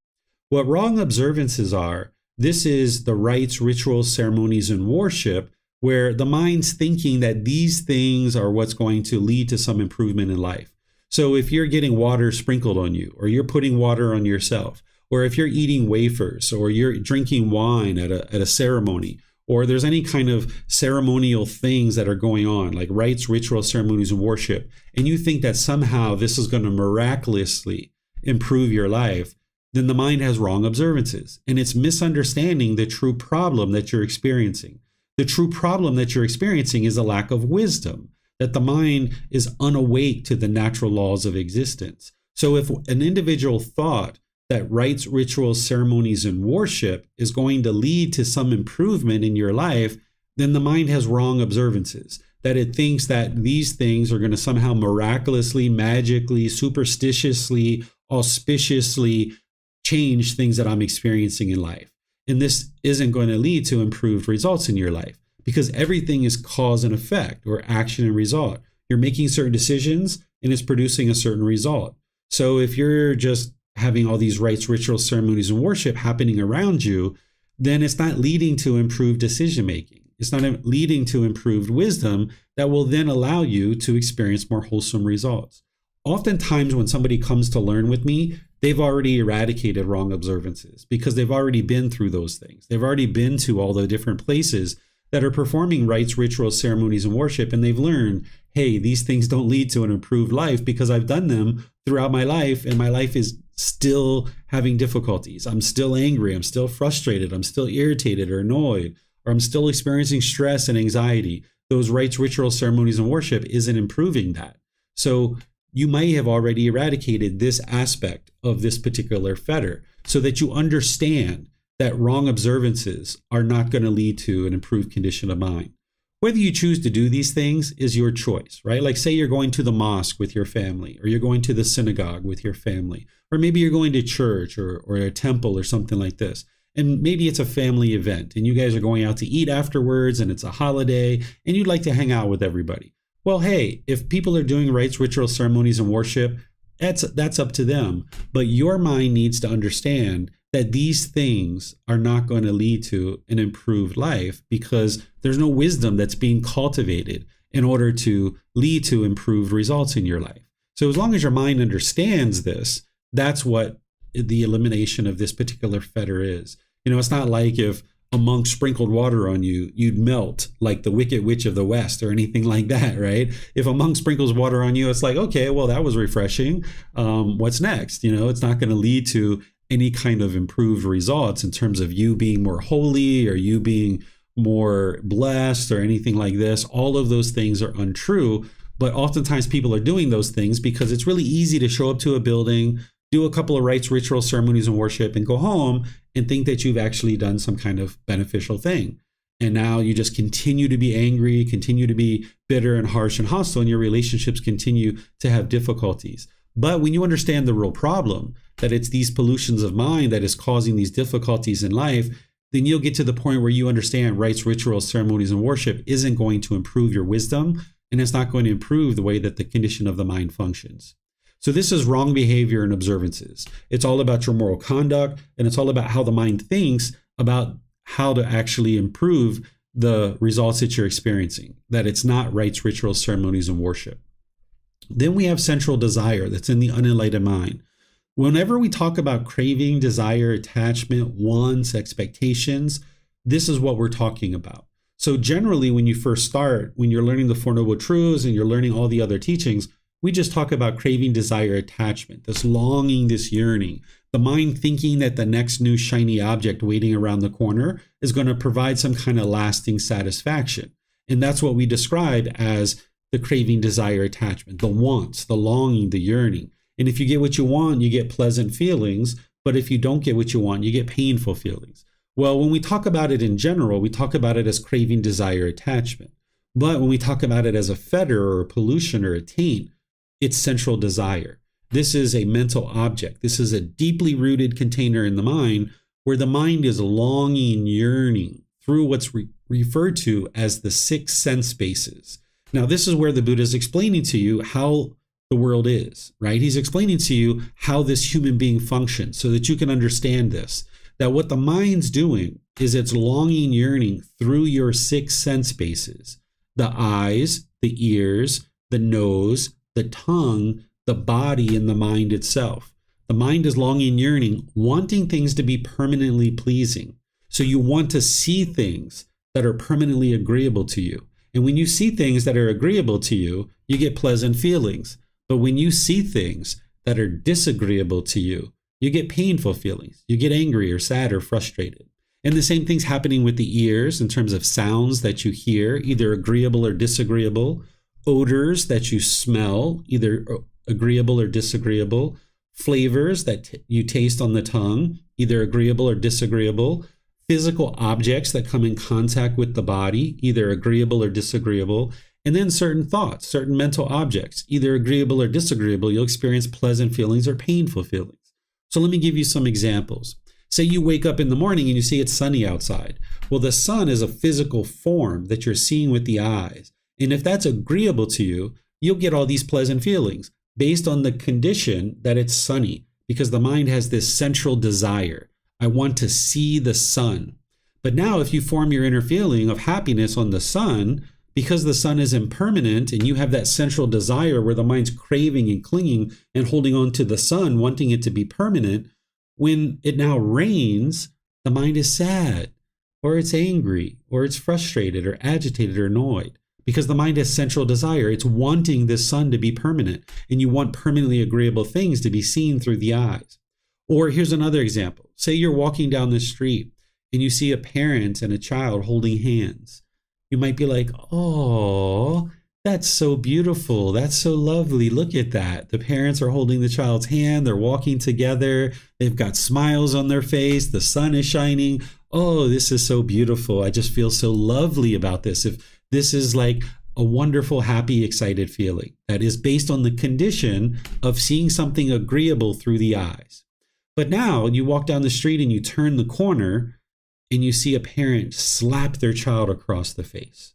What wrong observances are, this is the rites, rituals, ceremonies, and worship, where the mind's thinking that these things are what's going to lead to some improvement in life. So if you're getting water sprinkled on you, or you're putting water on yourself, or if you're eating wafers, or you're drinking wine at a ceremony, or there's any kind of ceremonial things that are going on, like rites, rituals, ceremonies, and worship, and you think that somehow this is going to miraculously improve your life, then the mind has wrong observances, and it's misunderstanding the true problem that you're experiencing. The true problem that you're experiencing is a lack of wisdom, that the mind is unawake to the natural laws of existence. So if an individual thought that rites, rituals, ceremonies, and worship is going to lead to some improvement in your life, then the mind has wrong observances, that it thinks that these things are going to somehow miraculously, magically, superstitiously, auspiciously change things that I'm experiencing in life. And this isn't going to lead to improved results in your life, because everything is cause and effect, or action and result. You're making certain decisions and it's producing a certain result. So if you're just having all these rites, rituals, ceremonies, and worship happening around you, then it's not leading to improved decision making. It's not leading to improved wisdom that will then allow you to experience more wholesome results. Oftentimes when somebody comes to learn with me, they've already eradicated wrong observances because they've already been through those things. They've already been to all the different places that are performing rites, rituals, ceremonies, and worship, and they've learned, hey, these things don't lead to an improved life because I've done them throughout my life, and my life is still having difficulties. I'm still angry. I'm still frustrated. I'm still irritated or annoyed, or I'm still experiencing stress and anxiety. Those rites, rituals, ceremonies, and worship isn't improving that. So you might have already eradicated this aspect of this particular fetter so that you understand that wrong observances are not going to lead to an improved condition of mind. Whether you choose to do these things is your choice, right? Like say you're going to the mosque with your family, or you're going to the synagogue with your family, or maybe you're going to church or a temple or something like this. And maybe it's a family event and you guys are going out to eat afterwards and it's a holiday and you'd like to hang out with everybody. Well, hey, if people are doing rites, rituals, ceremonies, and worship, that's up to them. But your mind needs to understand that these things are not going to lead to an improved life because there's no wisdom that's being cultivated in order to lead to improved results in your life. So as long as your mind understands this, that's what the elimination of this particular fetter is. You know, it's not like if a monk sprinkled water on you, you'd melt like the Wicked Witch of the West or anything like that, right? If a monk sprinkles water on you, it's like, okay, well, that was refreshing. What's next? You know, it's not going to lead to any kind of improved results in terms of you being more holy or you being more blessed or anything like this. All of those things are untrue, but oftentimes people are doing those things because it's really easy to show up to a building, do a couple of rites, rituals, ceremonies, and worship, and go home and think that you've actually done some kind of beneficial thing. And now you just continue to be angry, continue to be bitter and harsh and hostile, and your relationships continue to have difficulties. But when you understand the real problem, that it's these pollutions of mind that is causing these difficulties in life, then you'll get to the point where you understand rites, rituals, ceremonies, and worship isn't going to improve your wisdom, and it's not going to improve the way that the condition of the mind functions. So this is wrong behavior and observances. It's all about your moral conduct, and it's all about how the mind thinks about how to actually improve the results that you're experiencing, that it's not rites, rituals, ceremonies, and worship. Then we have central desire that's in the unenlightened mind. Whenever we talk about craving, desire, attachment, wants, expectations, this is what we're talking about. So generally, when you first start, when you're learning the Four Noble Truths and you're learning all the other teachings, we just talk about craving, desire, attachment, this longing, this yearning, the mind thinking that the next new shiny object waiting around the corner is going to provide some kind of lasting satisfaction. And that's what we describe as the craving, desire, attachment, the wants, the longing, the yearning. And if you get what you want, you get pleasant feelings. But if you don't get what you want, you get painful feelings. Well, when we talk about it in general, we talk about it as craving, desire, attachment. But when we talk about it as a fetter or a pollution or a taint, it's central desire. This is a mental object. This is a deeply rooted container in the mind where the mind is longing, yearning through what's referred to as the 6 sense bases. Now, this is where the Buddha is explaining to you how the world is, right? He's explaining to you how this human being functions so that you can understand this, that what the mind's doing is it's longing, yearning through your 6 sense bases, the eyes, the ears, the nose, the tongue, the body, and the mind itself. The mind is longing, yearning, wanting things to be permanently pleasing. So you want to see things that are permanently agreeable to you. And when you see things that are agreeable to you, you get pleasant feelings. But when you see things that are disagreeable to you, you get painful feelings. You get angry or sad or frustrated. And the same thing's happening with the ears in terms of sounds that you hear, either agreeable or disagreeable, odors that you smell, either agreeable or disagreeable, flavors that you taste on the tongue, either agreeable or disagreeable, physical objects that come in contact with the body, either agreeable or disagreeable, and then certain thoughts, certain mental objects, either agreeable or disagreeable. You'll experience pleasant feelings or painful feelings. So let me give you some examples. Say you wake up in the morning and you see it's sunny outside. Well, the sun is a physical form that you're seeing with the eyes. And if that's agreeable to you, you'll get all these pleasant feelings based on the condition that it's sunny, because the mind has this central desire. I want to see the sun. But now if you form your inner feeling of happiness on the sun, because the sun is impermanent and you have that central desire where the mind's craving and clinging and holding on to the sun, wanting it to be permanent, when it now rains, the mind is sad, or it's angry, or it's frustrated, or agitated, or annoyed, because the mind has central desire. It's wanting the sun to be permanent, and you want permanently agreeable things to be seen through the eyes. Or here's another example. Say you're walking down the street and you see a parent and a child holding hands. You might be like, oh, that's so beautiful. That's so lovely. Look at that. The parents are holding the child's hand. They're walking together. They've got smiles on their face. The sun is shining. Oh, this is so beautiful. I just feel so lovely about this. If this is like a wonderful, happy, excited feeling that is based on the condition of seeing something agreeable through the eyes. But now you walk down the street and you turn the corner and you see a parent slap their child across the face.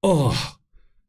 Oh,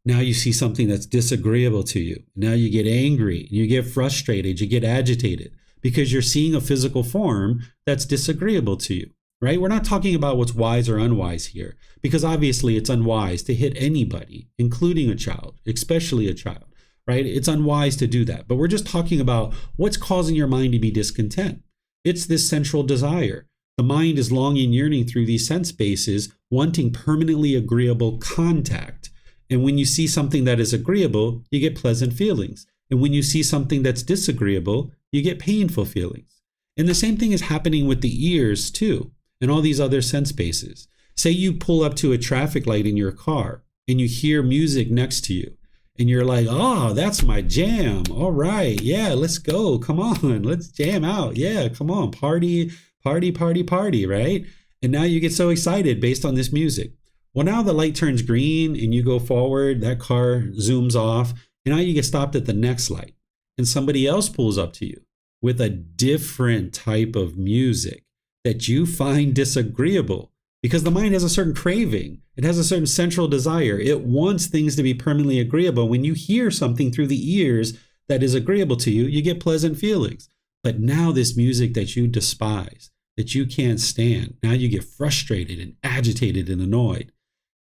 now you see something that's disagreeable to you. Now you get angry, you get frustrated, you get agitated because you're seeing a physical form that's disagreeable to you, right? We're not talking about what's wise or unwise here, because obviously it's unwise to hit anybody, including a child, especially a child, right? It's unwise to do that. But we're just talking about what's causing your mind to be discontent. It's this central desire. The mind is longing, yearning through these sense spaces, wanting permanently agreeable contact. And when you see something that is agreeable, you get pleasant feelings. And when you see something that's disagreeable, you get painful feelings. And the same thing is happening with the ears too, and all these other sense spaces. Say you pull up to a traffic light in your car and you hear music next to you. And you're like, oh, that's my jam. All right. Yeah, let's go. Come on. Let's jam out. Yeah, come on. Party, party, party, party, right? And now you get so excited based on this music. Well, now the light turns green and you go forward, that car zooms off, and now you get stopped at the next light. And somebody else pulls up to you with a different type of music that you find disagreeable, because the mind has a certain craving. It has a certain central desire. It wants things to be permanently agreeable. When you hear something through the ears that is agreeable to you, you get pleasant feelings. But now this music that you despise, that you can't stand, now you get frustrated and agitated and annoyed.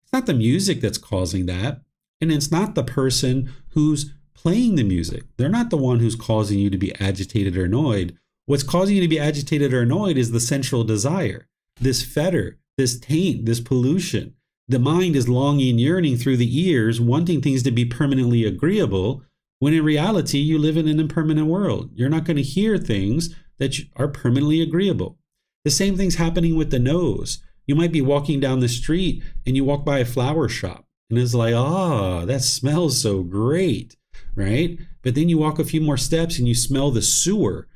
It's not the music that's causing that. And it's not the person who's playing the music. They're not the one who's causing you to be agitated or annoyed. What's causing you to be agitated or annoyed is the central desire, this fetter, this taint, this pollution. The mind is longing, yearning through the ears, wanting things to be permanently agreeable, when in reality, you live in an impermanent world. You're not going to hear things that are permanently agreeable. The same thing's happening with the nose. You might be walking down the street and you walk by a flower shop and it's like, ah, that smells so great, right? But then you walk a few more steps and you smell the sewer.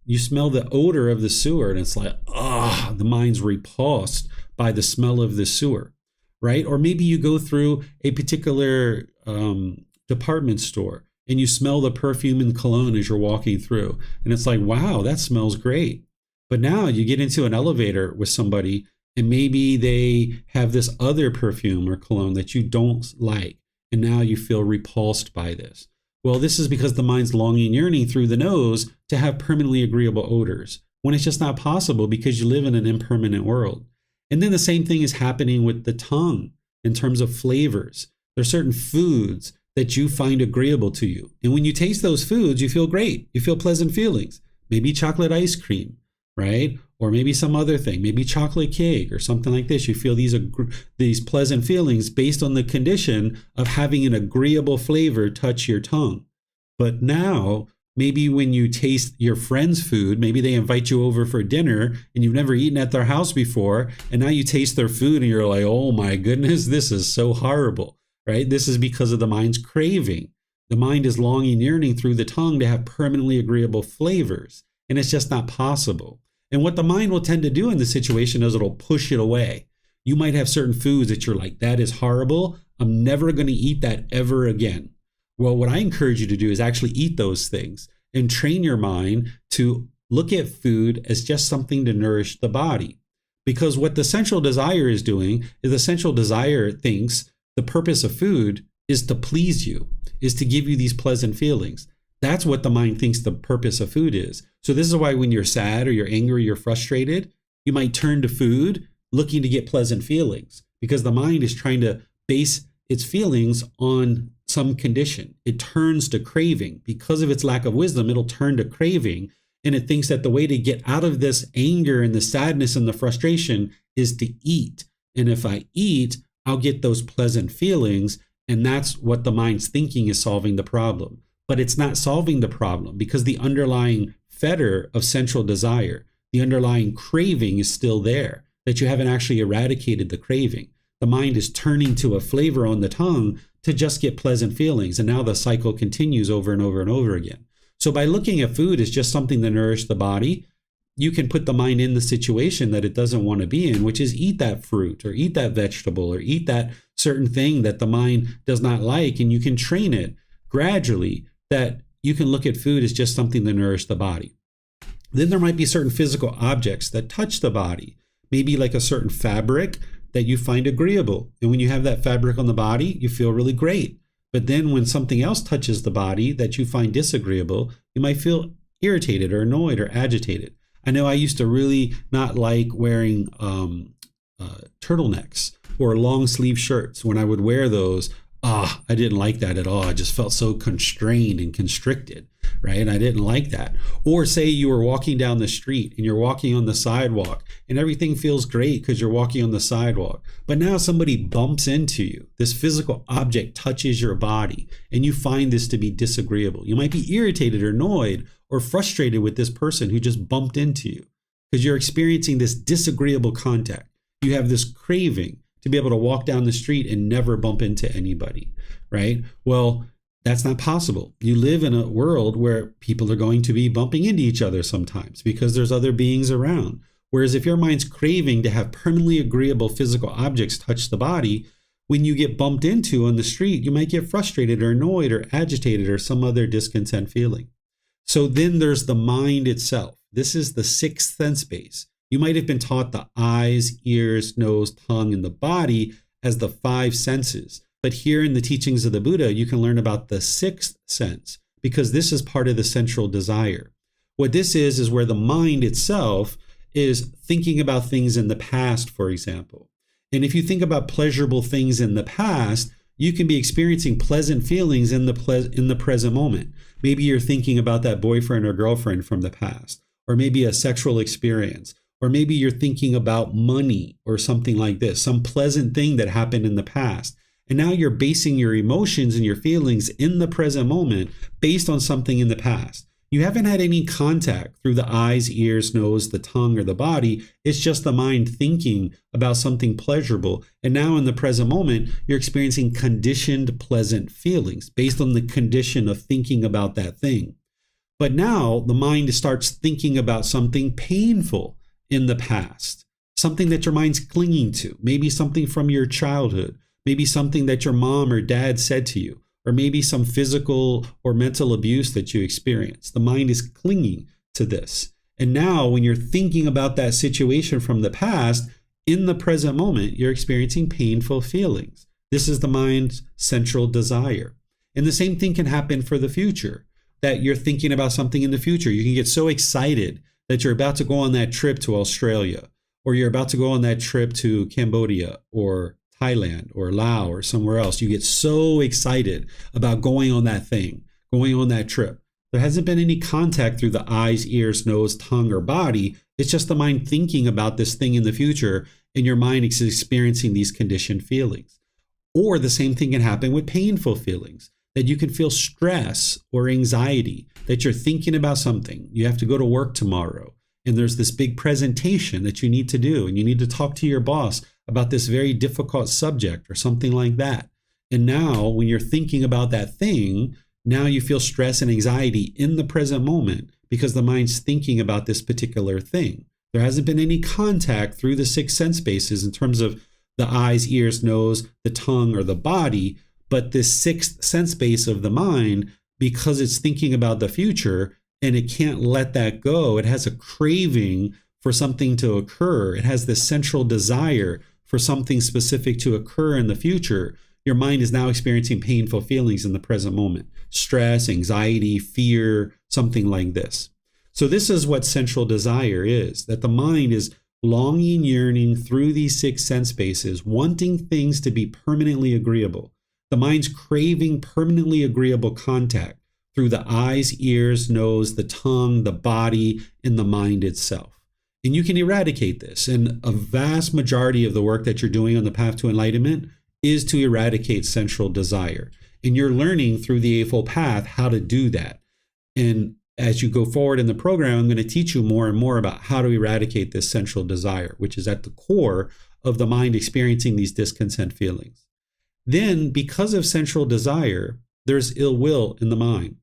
You smell the odor of the sewer and it's like, ah, the mind's repulsed by the smell of the sewer, right? Or maybe you go through a particular department store and you smell the perfume and cologne as you're walking through. And it's like, wow, that smells great. But now you get into an elevator with somebody and maybe they have this other perfume or cologne that you don't like. And now you feel repulsed by this. Well, this is because the mind's longing, yearning through the nose to have permanently agreeable odors, when it's just not possible because you live in an impermanent world. And then the same thing is happening with the tongue in terms of flavors. There are certain foods that you find agreeable to you. And when you taste those foods, you feel great. You feel pleasant feelings. Maybe chocolate ice cream, right? Or maybe some other thing, maybe chocolate cake or something like this. You feel these pleasant feelings based on the condition of having an agreeable flavor touch your tongue. But now, maybe when you taste your friend's food, maybe they invite you over for dinner and you've never eaten at their house before, and now you taste their food and you're like, oh my goodness, this is so horrible, right? This is because of the mind's craving. The mind is longing, yearning through the tongue to have permanently agreeable flavors, and it's just not possible. And what the mind will tend to do in this situation is it'll push it away. You might have certain foods that you're like, that is horrible. I'm never going to eat that ever again. Well, what I encourage you to do is actually eat those things and train your mind to look at food as just something to nourish the body. Because what the central desire is doing is the central desire thinks the purpose of food is to please you, is to give you these pleasant feelings. That's what the mind thinks the purpose of food is. So this is why when you're sad or you're angry, or you're frustrated, you might turn to food looking to get pleasant feelings, because the mind is trying to base its feelings on some condition. It turns to craving. Because of its lack of wisdom, it'll turn to craving, and it thinks that the way to get out of this anger and the sadness and the frustration is to eat. And if I eat, I'll get those pleasant feelings, and that's what the mind's thinking is solving the problem. But it's not solving the problem, because the underlying fetter of central desire, the underlying craving is still there, that you haven't actually eradicated the craving. The mind is turning to a flavor on the tongue to just get pleasant feelings. And now the cycle continues over and over and over again. So by looking at food as just something to nourish the body, you can put the mind in the situation that it doesn't want to be in, which is eat that fruit or eat that vegetable or eat that certain thing that the mind does not like. And you can train it gradually that you can look at food as just something to nourish the body. Then there might be certain physical objects that touch the body, maybe like a certain fabric that you find agreeable. And when you have that fabric on the body, you feel really great. But then when something else touches the body that you find disagreeable, you might feel irritated or annoyed or agitated. I know I used to really not like wearing turtlenecks or long sleeve shirts. When I would wear those, I didn't like that at all. I just felt so constrained and constricted, right? And I didn't like that. Or say you were walking down the street and you're walking on the sidewalk and everything feels great because you're walking on the sidewalk. But now somebody bumps into you. This physical object touches your body and you find this to be disagreeable. You might be irritated or annoyed or frustrated with this person who just bumped into you because you're experiencing this disagreeable contact. You have this craving to be able to walk down the street and never bump into anybody, right? Well, that's not possible. You live in a world where people are going to be bumping into each other sometimes because there's other beings around. Whereas if your mind's craving to have permanently agreeable physical objects touch the body, when you get bumped into on the street, you might get frustrated or annoyed or agitated or some other discontent feeling. So then there's the mind itself. This is the sixth sense base. You might have been taught the eyes, ears, nose, tongue, and the body as the five senses. But here in the teachings of the Buddha, you can learn about the sixth sense because this is part of the central desire. What this is where the mind itself is thinking about things in the past, for example. And if you think about pleasurable things in the past, you can be experiencing pleasant feelings in the present moment. Maybe you're thinking about that boyfriend or girlfriend from the past, or maybe a sexual experience. Or maybe you're thinking about money or something like this, some pleasant thing that happened in the past. And now you're basing your emotions and your feelings in the present moment based on something in the past. You haven't had any contact through the eyes, ears, nose, the tongue, or the body. It's just the mind thinking about something pleasurable. And now in the present moment, you're experiencing conditioned pleasant feelings based on the condition of thinking about that thing. But now the mind starts thinking about something painful in the past, something that your mind's clinging to, maybe something from your childhood, maybe something that your mom or dad said to you, or maybe some physical or mental abuse that you experienced. The mind is clinging to this. And now when you're thinking about that situation from the past, in the present moment, you're experiencing painful feelings. This is the mind's central desire. And the same thing can happen for the future, that you're thinking about something in the future. You can get so excited that you're about to go on that trip to Australia, or you're about to go on that trip to Cambodia or Thailand or Laos or somewhere else. You get so excited about going on that thing, going on that trip. There hasn't been any contact through the eyes, ears, nose, tongue, or body. It's just the mind thinking about this thing in the future, and your mind is experiencing these conditioned feelings. Or the same thing can happen with painful feelings, that you can feel stress or anxiety, that you're thinking about something. You have to go to work tomorrow, and there's this big presentation that you need to do, and you need to talk to your boss about this very difficult subject or something like that. And now when you're thinking about that thing, now you feel stress and anxiety in the present moment because the mind's thinking about this particular thing. There hasn't been any contact through the six sense spaces in terms of the eyes, ears, nose, the tongue, or the body. But this sixth sense space of the mind, because it's thinking about the future and it can't let that go, it has a craving for something to occur. It has this central desire for something specific to occur in the future. Your mind is now experiencing painful feelings in the present moment. Stress, anxiety, fear, something like this. So this is what central desire is, that the mind is longing, yearning through these six sense spaces, wanting things to be permanently agreeable. The mind's craving permanently agreeable contact through the eyes, ears, nose, the tongue, the body, and the mind itself. And you can eradicate this. And a vast majority of the work that you're doing on the path to enlightenment is to eradicate central desire. And you're learning through the Eightfold Path how to do that. And as you go forward in the program, I'm going to teach you more and more about how to eradicate this central desire, which is at the core of the mind experiencing these discontent feelings. Then, because of central desire, there's ill will in the mind.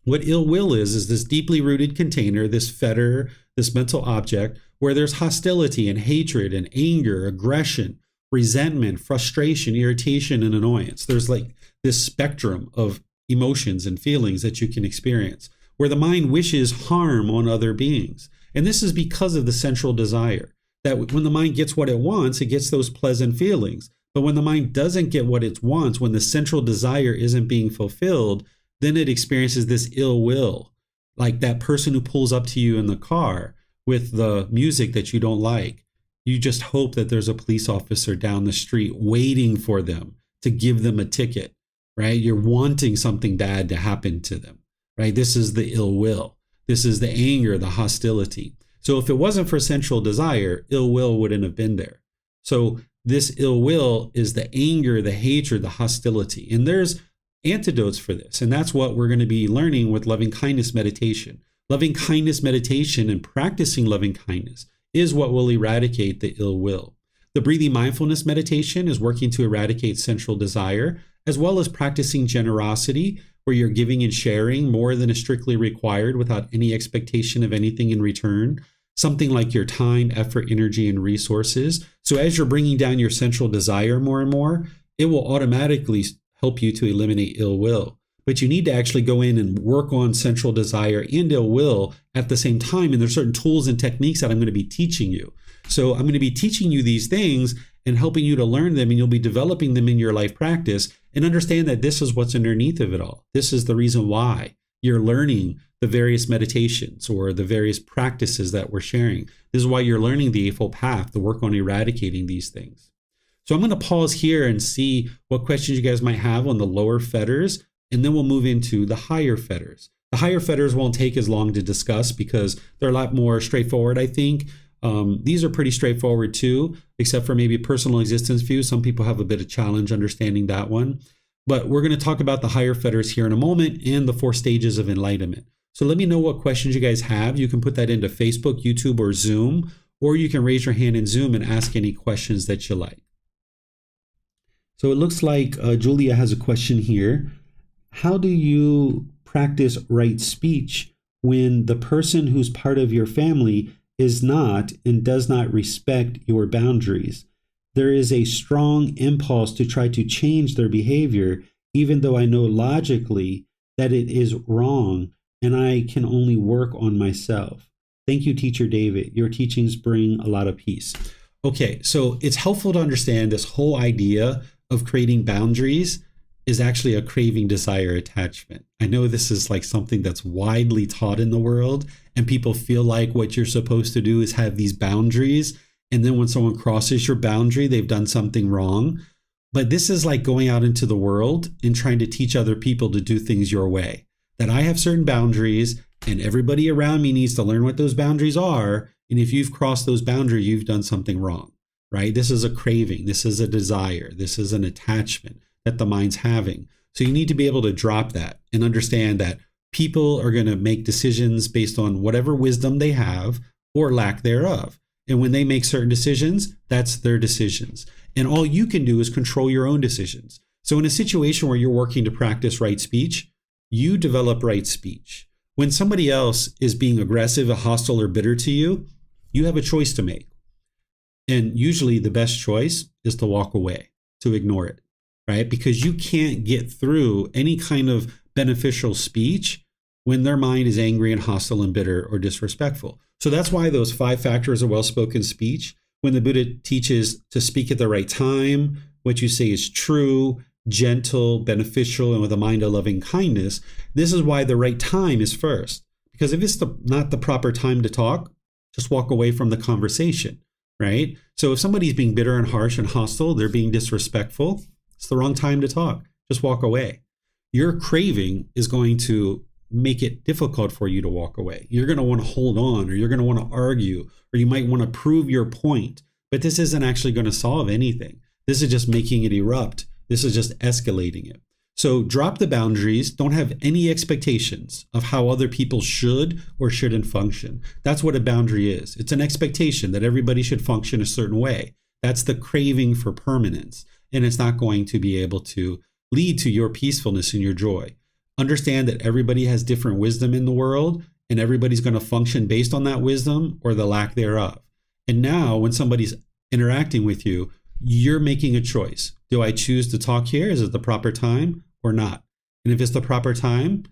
What ill will is this deeply rooted container, this fetter, this mental object, where there's hostility and hatred and anger, aggression, resentment, frustration, irritation, and annoyance. There's like this spectrum of emotions and feelings that you can experience, where the mind wishes harm on other beings. And this is because of the central desire, that when the mind gets what it wants, it gets those pleasant feelings. But when the mind doesn't get what it wants, when the central desire isn't being fulfilled, then it experiences this ill will, like that person who pulls up to you in the car with the music that you don't like. You just hope that there's a police officer down the street waiting for them to give them a ticket, right? You're wanting something bad to happen to them, right? This is the ill will. This is the anger, the hostility. So if it wasn't for central desire, ill will wouldn't have been there. So this ill will is the anger, the hatred, the hostility. And there's antidotes for this. And that's what we're going to be learning with loving kindness meditation. Loving kindness meditation and practicing loving kindness is what will eradicate the ill will. The breathing mindfulness meditation is working to eradicate central desire, as well as practicing generosity, where you're giving and sharing more than is strictly required without any expectation of anything in return. Something like your time, effort, energy, and resources. So as you're bringing down your central desire more and more, it will automatically help you to eliminate ill will. But you need to actually go in and work on central desire and ill will at the same time. And there's certain tools and techniques that I'm going to be teaching you. So I'm going to be teaching you these things and helping you to learn them, and you'll be developing them in your life practice and understand that this is what's underneath of it all. This is the reason why you're learning the various meditations or the various practices that we're sharing. This is why you're learning the Eightfold Path, the work on eradicating these things. So I'm going to pause here and see what questions you guys might have on the lower fetters, and then we'll move into the higher fetters. The higher fetters won't take as long to discuss because they're a lot more straightforward, I think. These are pretty straightforward too, except for maybe personal existence view. Some people have a bit of challenge understanding that one. But we're going to talk about the higher fetters here in a moment and the 4 stages of enlightenment. So let me know what questions you guys have. You can put that into Facebook, YouTube, or Zoom, or you can raise your hand in Zoom and ask any questions that you like. So it looks like Julia has a question here. How do you practice right speech when the person who's part of your family is not and does not respect your boundaries? There is a strong impulse to try to change their behavior, even though I know logically that it is wrong and I can only work on myself. Thank you, Teacher David. Your teachings bring a lot of peace. Okay, so it's helpful to understand this whole idea of creating boundaries is actually a craving, desire, attachment. I know this is like something that's widely taught in the world, and people feel like what you're supposed to do is have these boundaries. And then when someone crosses your boundary, they've done something wrong. But this is like going out into the world and trying to teach other people to do things your way. That I have certain boundaries and everybody around me needs to learn what those boundaries are. And if you've crossed those boundaries, you've done something wrong, right? This is a craving. This is a desire. This is an attachment that the mind's having. So you need to be able to drop that and understand that people are going to make decisions based on whatever wisdom they have or lack thereof. And when they make certain decisions, that's their decisions. And all you can do is control your own decisions. So in a situation where you're working to practice right speech, you develop right speech. When somebody else is being aggressive, hostile, or bitter to you, You have a choice to make. And usually the best choice is to walk away, to ignore it, right? Because you can't get through any kind of beneficial speech when their mind is angry and hostile and bitter or disrespectful. So that's why those 5 factors of well-spoken speech, when the Buddha teaches to speak at the right time, what you say is true, gentle, beneficial, and with a mind of loving kindness, this is why the right time is first. Because if it's not the proper time to talk, just walk away from the conversation, right? So if somebody's being bitter and harsh and hostile, they're being disrespectful, it's the wrong time to talk. Just walk away. Your craving is going to make it difficult for you to walk away. You're going to want to hold on, or you're going to want to argue, or you might want to prove your point. But this isn't actually going to solve anything. This is just making it erupt. This is just escalating it. So drop the boundaries. Don't have any expectations of how other people should or shouldn't function. That's what a boundary is. It's an expectation that everybody should function a certain way. That's the craving for permanence. And it's not going to be able to lead to your peacefulness and your joy. Understand that everybody has different wisdom in the world, and everybody's going to function based on that wisdom or the lack thereof. And now when somebody's interacting with you, you're making a choice. Do I choose to talk here? Is it the proper time or not? And if it's the proper time,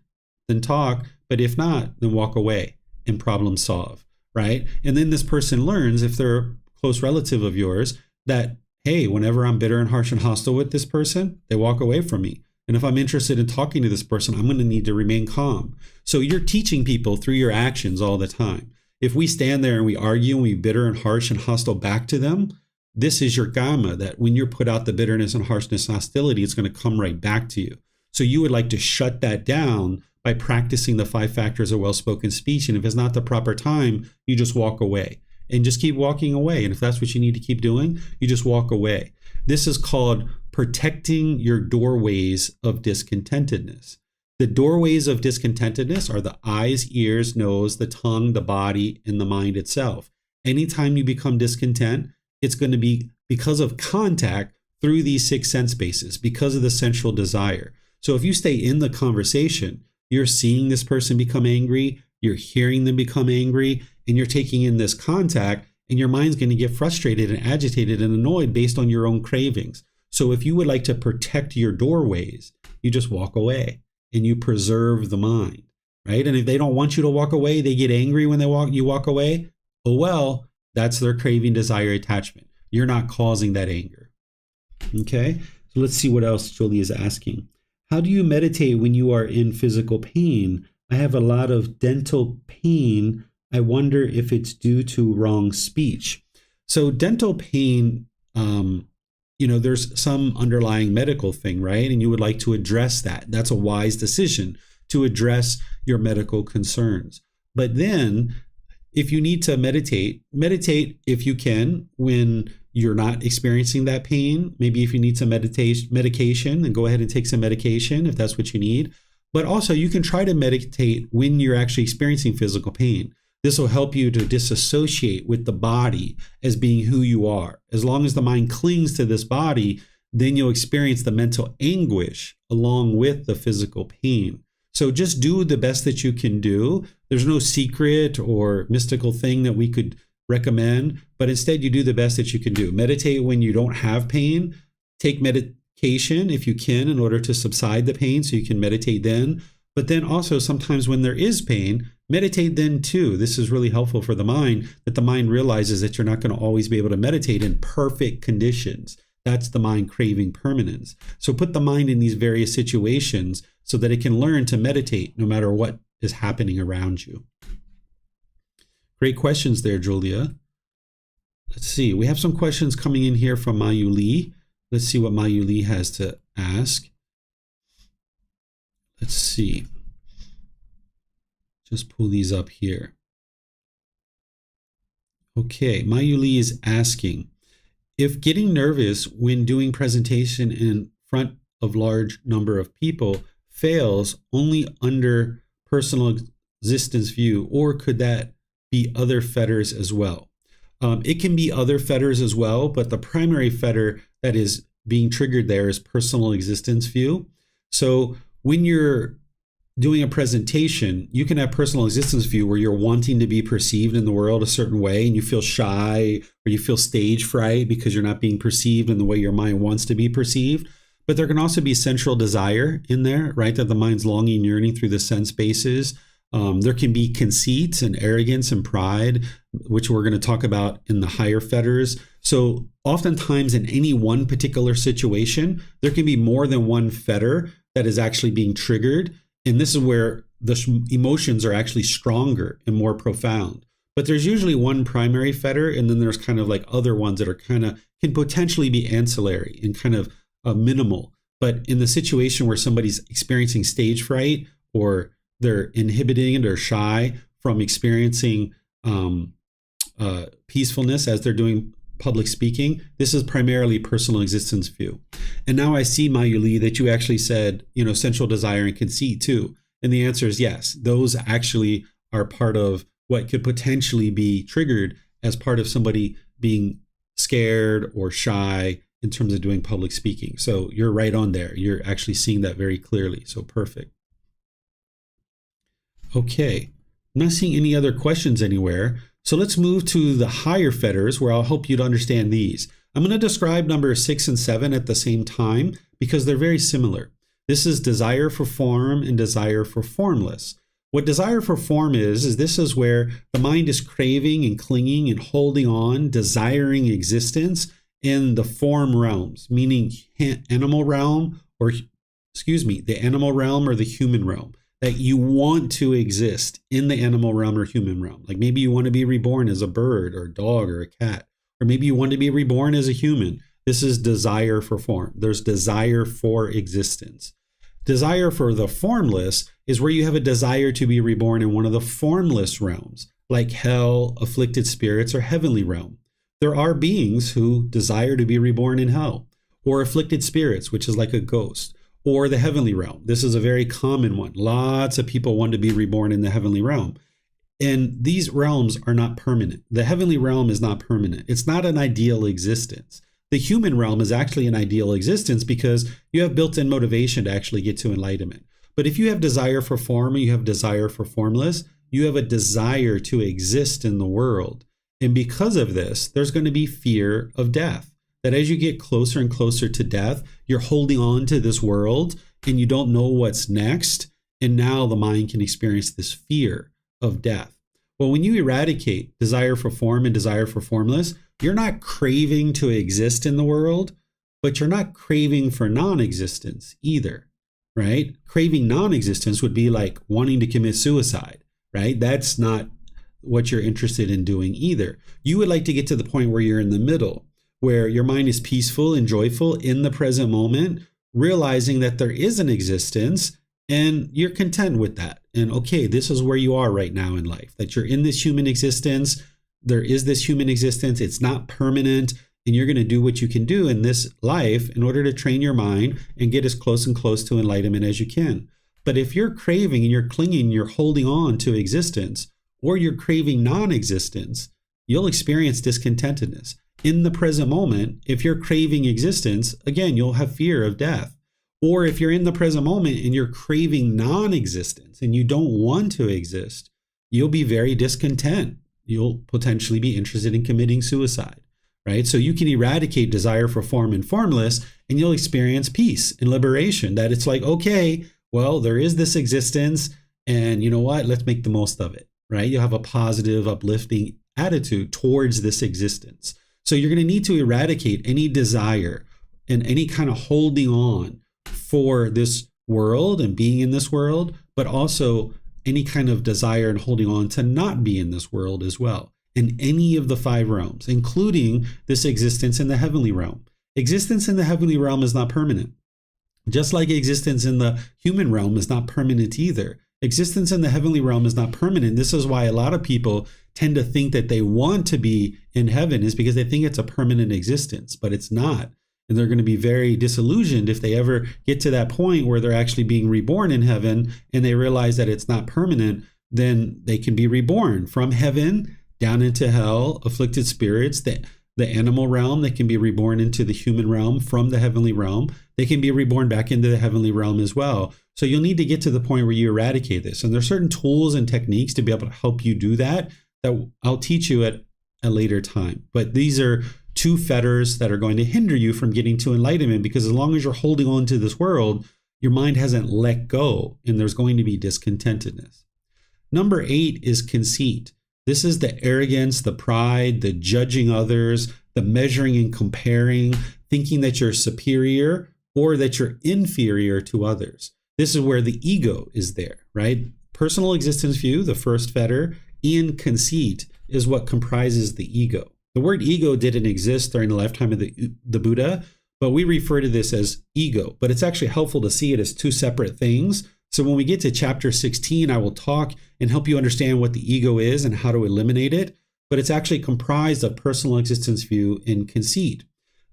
then talk. But if not, then walk away and problem solve, right? And then this person learns, if they're a close relative of yours, that, hey, whenever I'm bitter and harsh and hostile with this person, they walk away from me. And if I'm interested in talking to this person, I'm going to need to remain calm. So you're teaching people through your actions all the time. If we stand there and we argue and we bitter and harsh and hostile back to them, this is your karma, that when you're put out the bitterness and harshness and hostility, it's going to come right back to you. So you would like to shut that down by practicing the 5 factors of well-spoken speech. And if it's not the proper time, you just walk away and just keep walking away. And if that's what you need to keep doing, you just walk away. This is called protecting your doorways of discontentedness. The doorways of discontentedness are the eyes, ears, nose, the tongue, the body, and the mind itself. Anytime you become discontent, it's going to be because of contact through these 6 sense bases, because of the sensual desire. So if you stay in the conversation, you're seeing this person become angry, you're hearing them become angry, and you're taking in this contact, and your mind's going to get frustrated and agitated and annoyed based on your own cravings. So if you would like to protect your doorways, you just walk away and you preserve the mind, right? And if they don't want you to walk away, they get angry when you walk away. Oh, well, that's their craving, desire, attachment. You're not causing that anger. Okay, so let's see what else Julie is asking. How do you meditate when you are in physical pain? I have a lot of dental pain. I wonder if it's due to wrong speech. So dental pain, there's some underlying medical thing, right? And you would like to address that. That's a wise decision to address your medical concerns. But then if you need to meditate if you can when you're not experiencing that pain. Maybe if you need some medication, then go ahead and take some medication if that's what you need. But also you can try to meditate when you're actually experiencing physical pain. This will help you to disassociate with the body as being who you are. As long as the mind clings to this body, then you'll experience the mental anguish along with the physical pain. So just do the best that you can do. There's no secret or mystical thing that we could recommend, but instead you do the best that you can do. Meditate when you don't have pain. Take medication if you can in order to subside the pain so you can meditate then. But then also sometimes when there is pain, meditate then too. This is really helpful for the mind, that the mind realizes that you're not going to always be able to meditate in perfect conditions. That's the mind craving permanence. So put the mind in these various situations so that it can learn to meditate no matter what is happening around you. Great questions there, Julia. Let's see. We have some questions coming in here from Mayu Lee. Let's see what Mayu Lee has to ask. Let's see. Just pull these up here. Okay, Mayu Lee is asking, if getting nervous when doing presentation in front of large number of people fails only under personal existence view, or could that be other fetters as well? It can be other fetters as well, but the primary fetter that is being triggered there is personal existence view. So when you're doing a presentation, you can have personal existence view where you're wanting to be perceived in the world a certain way and you feel shy or you feel stage fright because you're not being perceived in the way your mind wants to be perceived. But there can also be central desire in there, right? That the mind's longing, yearning through the sense bases. There can be conceit and arrogance and pride, which we're going to talk about in the higher fetters. So oftentimes in any one particular situation, there can be more than one fetter that is actually being triggered. And this is where the emotions are actually stronger and more profound. But there's usually one primary fetter, and then there's kind of like other ones that are can potentially be ancillary and kind of minimal. But in the situation where somebody's experiencing stage fright or they're inhibiting or shy from experiencing peacefulness as they're doing public speaking, this is primarily personal existence view. And now I see, Mayuli, that you actually said, sensual desire and conceit too. And the answer is yes. Those actually are part of what could potentially be triggered as part of somebody being scared or shy in terms of doing public speaking. So you're right on there. You're actually seeing that very clearly. So perfect. Okay. I'm not seeing any other questions anywhere. So let's move to the higher fetters where I'll help you to understand these. I'm going to describe numbers 6 and 7 at the same time because they're very similar. This is desire for form and desire for formless. What desire for form is this is where the mind is craving and clinging and holding on, desiring existence in the form realms, meaning animal realm or, the animal realm or the human realm. That you want to exist in the animal realm or human realm. Like maybe you want to be reborn as a bird or a dog or a cat, or maybe you want to be reborn as a human. This is desire for form. There's desire for existence. Desire for the formless is where you have a desire to be reborn in one of the formless realms, like hell, afflicted spirits, or heavenly realm. There are beings who desire to be reborn in hell, or afflicted spirits, which is like a ghost, or the heavenly realm. This is a very common one. Lots of people want to be reborn in the heavenly realm. And these realms are not permanent. The heavenly realm is not permanent. It's not an ideal existence. The human realm is actually an ideal existence because you have built-in motivation to actually get to enlightenment. But if you have desire for form and you have desire for formless, you have a desire to exist in the world. And because of this, there's going to be fear of death. That as you get closer and closer to death, you're holding on to this world and you don't know what's next. And now the mind can experience this fear of death. Well, when you eradicate desire for form and desire for formless, you're not craving to exist in the world, but you're not craving for non-existence either, right? Craving non-existence would be like wanting to commit suicide, right? That's not what you're interested in doing either. You would like to get to the point where you're in the middle, where your mind is peaceful and joyful in the present moment, realizing that there is an existence and you're content with that. And okay, this is where you are right now in life, that you're in this human existence. There is this human existence. It's not permanent. And you're going to do what you can do in this life in order to train your mind and get as close and close to enlightenment as you can. But if you're craving and you're clinging, you're holding on to existence, or you're craving non-existence, you'll experience discontentedness. In the present moment, if you're craving existence, again, you'll have fear of death. Or if you're in the present moment and you're craving non-existence and you don't want to exist, you'll be very discontent. You'll potentially be interested in committing suicide, right? So you can eradicate desire for form and formless and you'll experience peace and liberation. That it's like, okay, well, there is this existence and you know what? Let's make the most of it, right? You'll have a positive, uplifting attitude towards this existence. So you're going to need to eradicate any desire and any kind of holding on for this world and being in this world, but also any kind of desire and holding on to not be in this world as well, in any of the 5 realms, including this existence in the heavenly realm. Existence in the heavenly realm is not permanent. Just like existence in the human realm is not permanent either. Existence in the heavenly realm is not permanent. This is why a lot of people tend to think that they want to be in heaven, is because they think it's a permanent existence, but it's not. And they're going to be very disillusioned if they ever get to that point where they're actually being reborn in heaven and they realize that it's not permanent. Then they can be reborn from heaven down into hell, afflicted spirits, the the animal realm. They can be reborn into the human realm from the heavenly realm. They can be reborn back into the heavenly realm as well. So you'll need to get to the point where you eradicate this. And there's certain tools and techniques to be able to help you do that I'll teach you at a later time. But these are two fetters that are going to hinder you from getting to enlightenment, because as long as you're holding on to this world, your mind hasn't let go, and there's going to be discontentedness. Number 8 is conceit. This is the arrogance, the pride, the judging others, the measuring and comparing, thinking that you're superior or that you're inferior to others. This is where the ego is there, right? Personal existence view, the first fetter, and conceit is what comprises the ego. The word ego didn't exist during the lifetime of the Buddha, but we refer to this as ego. But it's actually helpful to see it as two separate things. So when we get to chapter 16, I will talk and help you understand what the ego is and how to eliminate it. But it's actually comprised of personal existence view and conceit.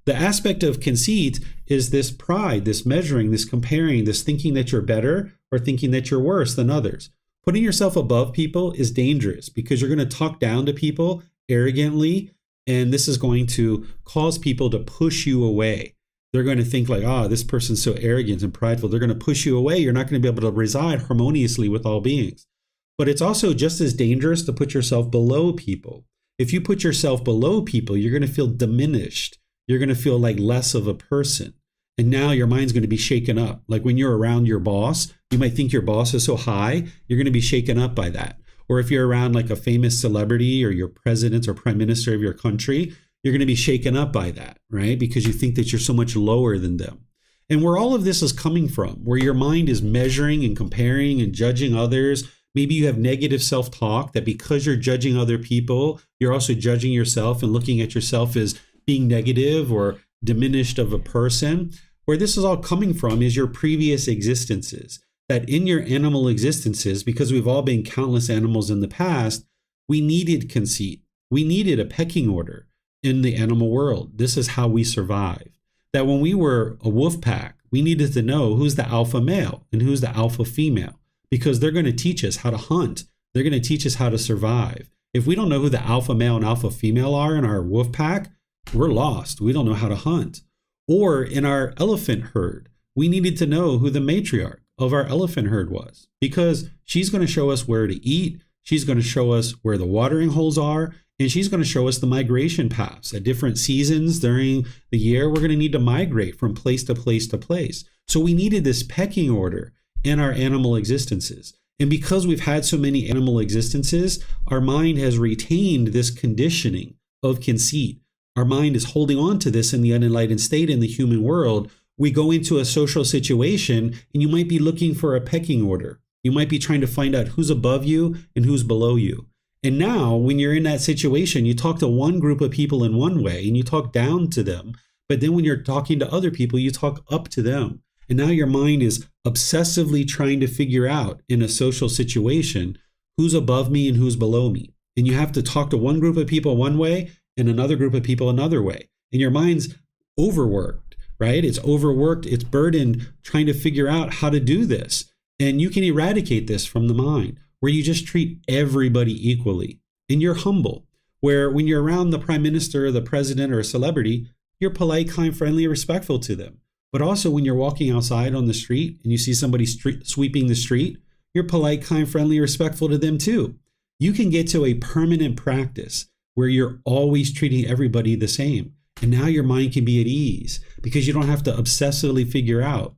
The aspect of conceit is this pride, this measuring, this comparing, this thinking that you're better or thinking that you're worse than others. Putting yourself above people is dangerous because you're going to talk down to people arrogantly, and this is going to cause people to push you away. They're going to think like, this person's so arrogant and prideful. They're going to push you away. You're not going to be able to reside harmoniously with all beings. But it's also just as dangerous to put yourself below people. If you put yourself below people, you're going to feel diminished. You're going to feel like less of a person. And now your mind's going to be shaken up. Like when you're around your boss, you might think your boss is so high, you're going to be shaken up by that. Or if you're around like a famous celebrity or your president or prime minister of your country, you're going to be shaken up by that, right? Because you think that you're so much lower than them. And where all of this is coming from, where your mind is measuring and comparing and judging others, maybe you have negative self-talk that because you're judging other people, you're also judging yourself and looking at yourself as being negative or diminished of a person. Where this is all coming from is your previous existences. That in your animal existences, because we've all been countless animals in the past, we needed conceit. We needed a pecking order in the animal world. This is how we survived. That when we were a wolf pack, we needed to know who's the alpha male and who's the alpha female, because they're going to teach us how to hunt. They're going to teach us how to survive. If we don't know who the alpha male and alpha female are in our wolf pack, we're lost. We don't know how to hunt. Or in our elephant herd, we needed to know who the matriarch of our elephant herd was, because she's going to show us where to eat. She's going to show us where the watering holes are, and she's going to show us the migration paths at different seasons during the year. We're going to need to migrate from place to place to place. So we needed this pecking order in our animal existences. And because we've had so many animal existences, our mind has retained this conditioning of conceit. Our mind is holding on to this in the unenlightened state in the human world. We go into a social situation and you might be looking for a pecking order. You might be trying to find out who's above you and who's below you. And now when you're in that situation, you talk to one group of people in one way and you talk down to them. But then when you're talking to other people, you talk up to them. And now your mind is obsessively trying to figure out in a social situation who's above me and who's below me. And you have to talk to one group of people one way and another group of people another way. And your mind's overworked, right? It's overworked, it's burdened trying to figure out how to do this. And you can eradicate this from the mind, where you just treat everybody equally. And you're humble, where when you're around the prime minister or the president or a celebrity, you're polite, kind, friendly, respectful to them. But also when you're walking outside on the street and you see somebody sweeping the street, you're polite, kind, friendly, respectful to them too. You can get to a permanent practice where you're always treating everybody the same. And now your mind can be at ease because you don't have to obsessively figure out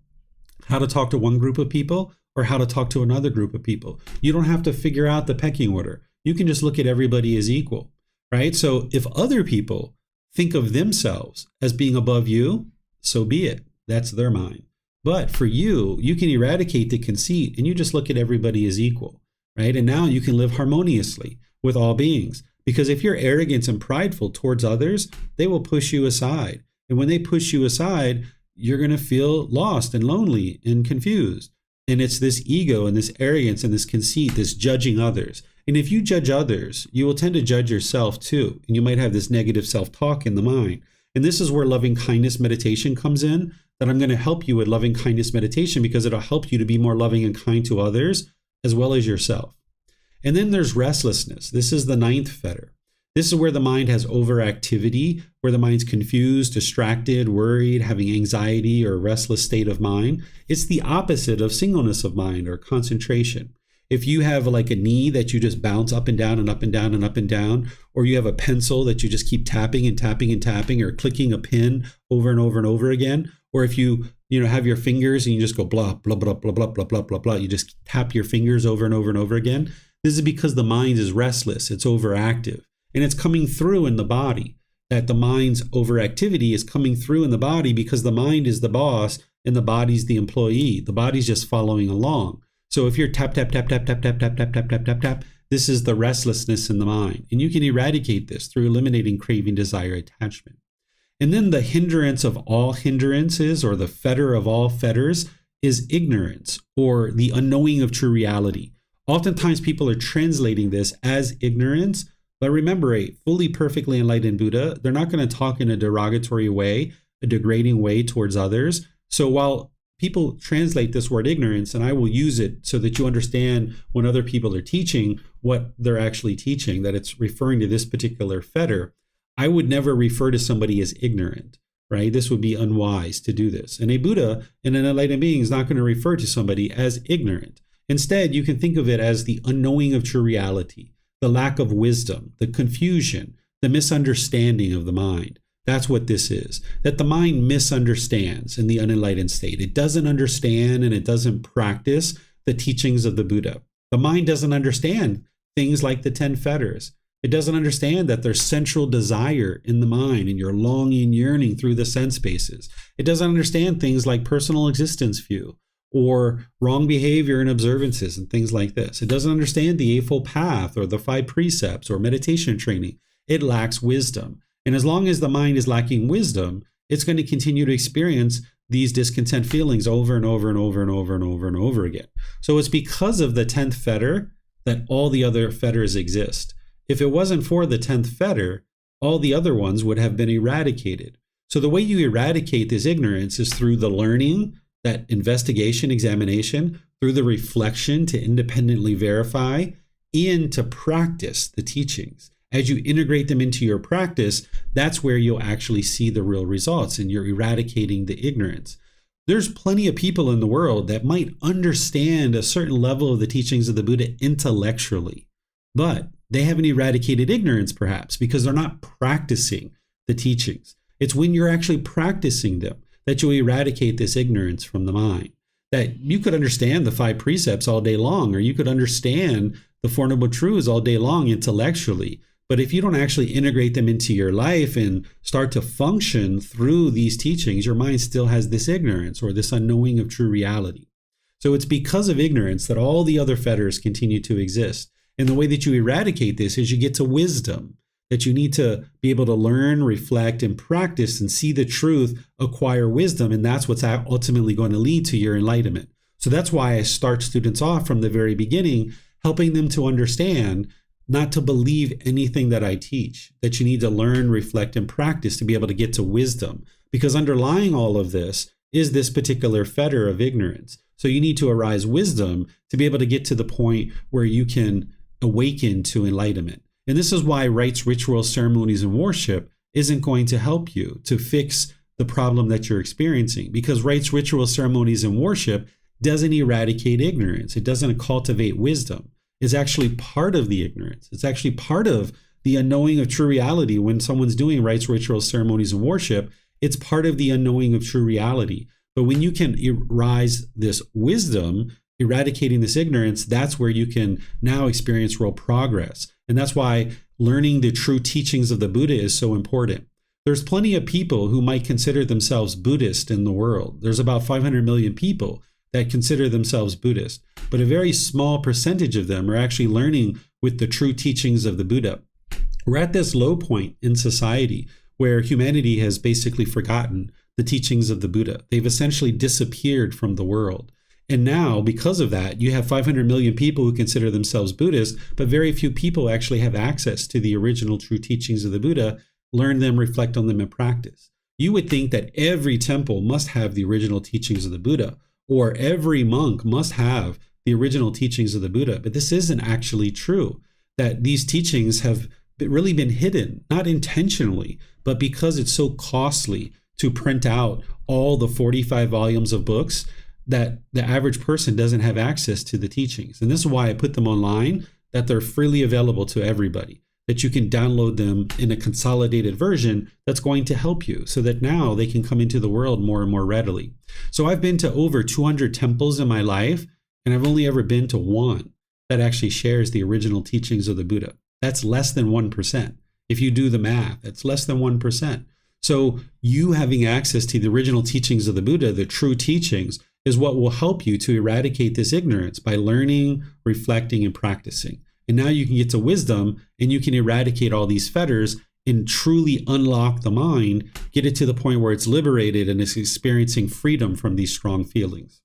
how to talk to one group of people or how to talk to another group of people. You don't have to figure out the pecking order. You can just look at everybody as equal, right? So if other people think of themselves as being above you, so be it. That's their mind. But for you, you can eradicate the conceit and you just look at everybody as equal, right? And now you can live harmoniously with all beings. Because if you're arrogant and prideful towards others, they will push you aside. And when they push you aside, you're going to feel lost and lonely and confused. And it's this ego and this arrogance and this conceit, this judging others. And if you judge others, you will tend to judge yourself too. And you might have this negative self-talk in the mind. And this is where loving kindness meditation comes in, that I'm going to help you with loving kindness meditation because it'll help you to be more loving and kind to others as well as yourself. And then there's restlessness. This is the 9th fetter. This is where the mind has overactivity, where the mind's confused, distracted, worried, having anxiety or restless state of mind. It's the opposite of singleness of mind or concentration. If you have like a knee that you just bounce up and down and up and down and up and down, or you have a pencil that you just keep tapping and tapping and tapping, or clicking a pin over and over and over again, or if you have your fingers and you just go blah, blah, blah, blah, blah, blah, blah, blah, blah, you just tap your fingers over and over and over again. This is because the mind is restless, it's overactive, and it's coming through in the body. That the mind's overactivity is coming through in the body because the mind is the boss and the body's the employee. The body's just following along. So if you're tap, tap, tap, tap, tap, tap, tap, tap, tap, tap, tap, tap, this is the restlessness in the mind. And you can eradicate this through eliminating craving, desire, attachment. And then the hindrance of all hindrances, or the fetter of all fetters, is ignorance, or the unknowing of true reality. Oftentimes people are translating this as ignorance, but remember, a fully perfectly enlightened Buddha, they're not going to talk in a derogatory way, a degrading way towards others. So while people translate this word ignorance, and I will use it so that you understand when other people are teaching what they're actually teaching, that it's referring to this particular fetter, I would never refer to somebody as ignorant, right? This would be unwise to do this. And a Buddha and an enlightened being is not going to refer to somebody as ignorant. Instead, you can think of it as the unknowing of true reality, the lack of wisdom, the confusion, the misunderstanding of the mind. That's what this is, that the mind misunderstands in the unenlightened state. It doesn't understand and it doesn't practice the teachings of the Buddha. The mind doesn't understand things like the 10 fetters. It doesn't understand that there's central desire in the mind and you're longing, yearning through the sense spaces. It doesn't understand things like personal existence view or wrong behavior and observances and things like this. It doesn't understand the Eightfold Path or the 5 precepts or meditation training. It lacks wisdom. And as long as the mind is lacking wisdom, it's going to continue to experience these discontent feelings over and over and over and over and over and over again. So it's because of the 10th fetter that all the other fetters exist. If it wasn't for the 10th fetter, all the other ones would have been eradicated. So the way you eradicate this ignorance is through the learning, that investigation, examination, through the reflection to independently verify, and to practice the teachings. As you integrate them into your practice, that's where you'll actually see the real results, and you're eradicating the ignorance. There's plenty of people in the world that might understand a certain level of the teachings of the Buddha intellectually, but they haven't eradicated ignorance perhaps because they're not practicing the teachings. It's when you're actually practicing them that you'll eradicate this ignorance from the mind. That you could understand the 5 precepts all day long, or you could understand the Four Noble Truths all day long intellectually. But if you don't actually integrate them into your life and start to function through these teachings, your mind still has this ignorance or this unknowing of true reality. So it's because of ignorance that all the other fetters continue to exist. And the way that you eradicate this is you get to wisdom, that you need to be able to learn, reflect, and practice and see the truth, acquire wisdom, and that's what's ultimately going to lead to your enlightenment. So that's why I start students off from the very beginning, helping them to understand not to believe anything that I teach, that you need to learn, reflect, and practice to be able to get to wisdom. Because underlying all of this is this particular fetter of ignorance. So you need to arise wisdom to be able to get to the point where you can awaken to enlightenment. And this is why rites, rituals, ceremonies, and worship isn't going to help you to fix the problem that you're experiencing. Because rites, rituals, ceremonies, and worship doesn't eradicate ignorance. It doesn't cultivate wisdom. Is actually part of the ignorance. It's actually part of the unknowing of true reality. When someone's doing rites, rituals, ceremonies, and worship, it's part of the unknowing of true reality. But when you can arise this wisdom, eradicating this ignorance, that's where you can now experience real progress. And that's why learning the true teachings of the Buddha is so important. There's plenty of people who might consider themselves Buddhist in the world. There's about 500 million people that consider themselves Buddhist, but a very small percentage of them are actually learning with the true teachings of the Buddha. We're at this low point in society where humanity has basically forgotten the teachings of the Buddha. They've essentially disappeared from the world. And now, because of that, you have 500 million people who consider themselves Buddhist, but very few people actually have access to the original true teachings of the Buddha, learn them, reflect on them, and practice. You would think that every temple must have the original teachings of the Buddha, or every monk must have the original teachings of the Buddha. But this isn't actually true, that these teachings have really been hidden, not intentionally, but because it's so costly to print out all the 45 volumes of books, that the average person doesn't have access to the teachings. And this is why I put them online, that they're freely available to everybody, that you can download them in a consolidated version that's going to help you, so that now they can come into the world more and more readily. So I've been to over 200 temples in my life, and I've only ever been to one that actually shares the original teachings of the Buddha. That's less than 1%. If you do the math, that's less than 1%. So you having access to the original teachings of the Buddha, the true teachings, is what will help you to eradicate this ignorance by learning, reflecting, and practicing. And now you can get to wisdom, and you can eradicate all these fetters and truly unlock the mind, get it to the point where it's liberated and is experiencing freedom from these strong feelings.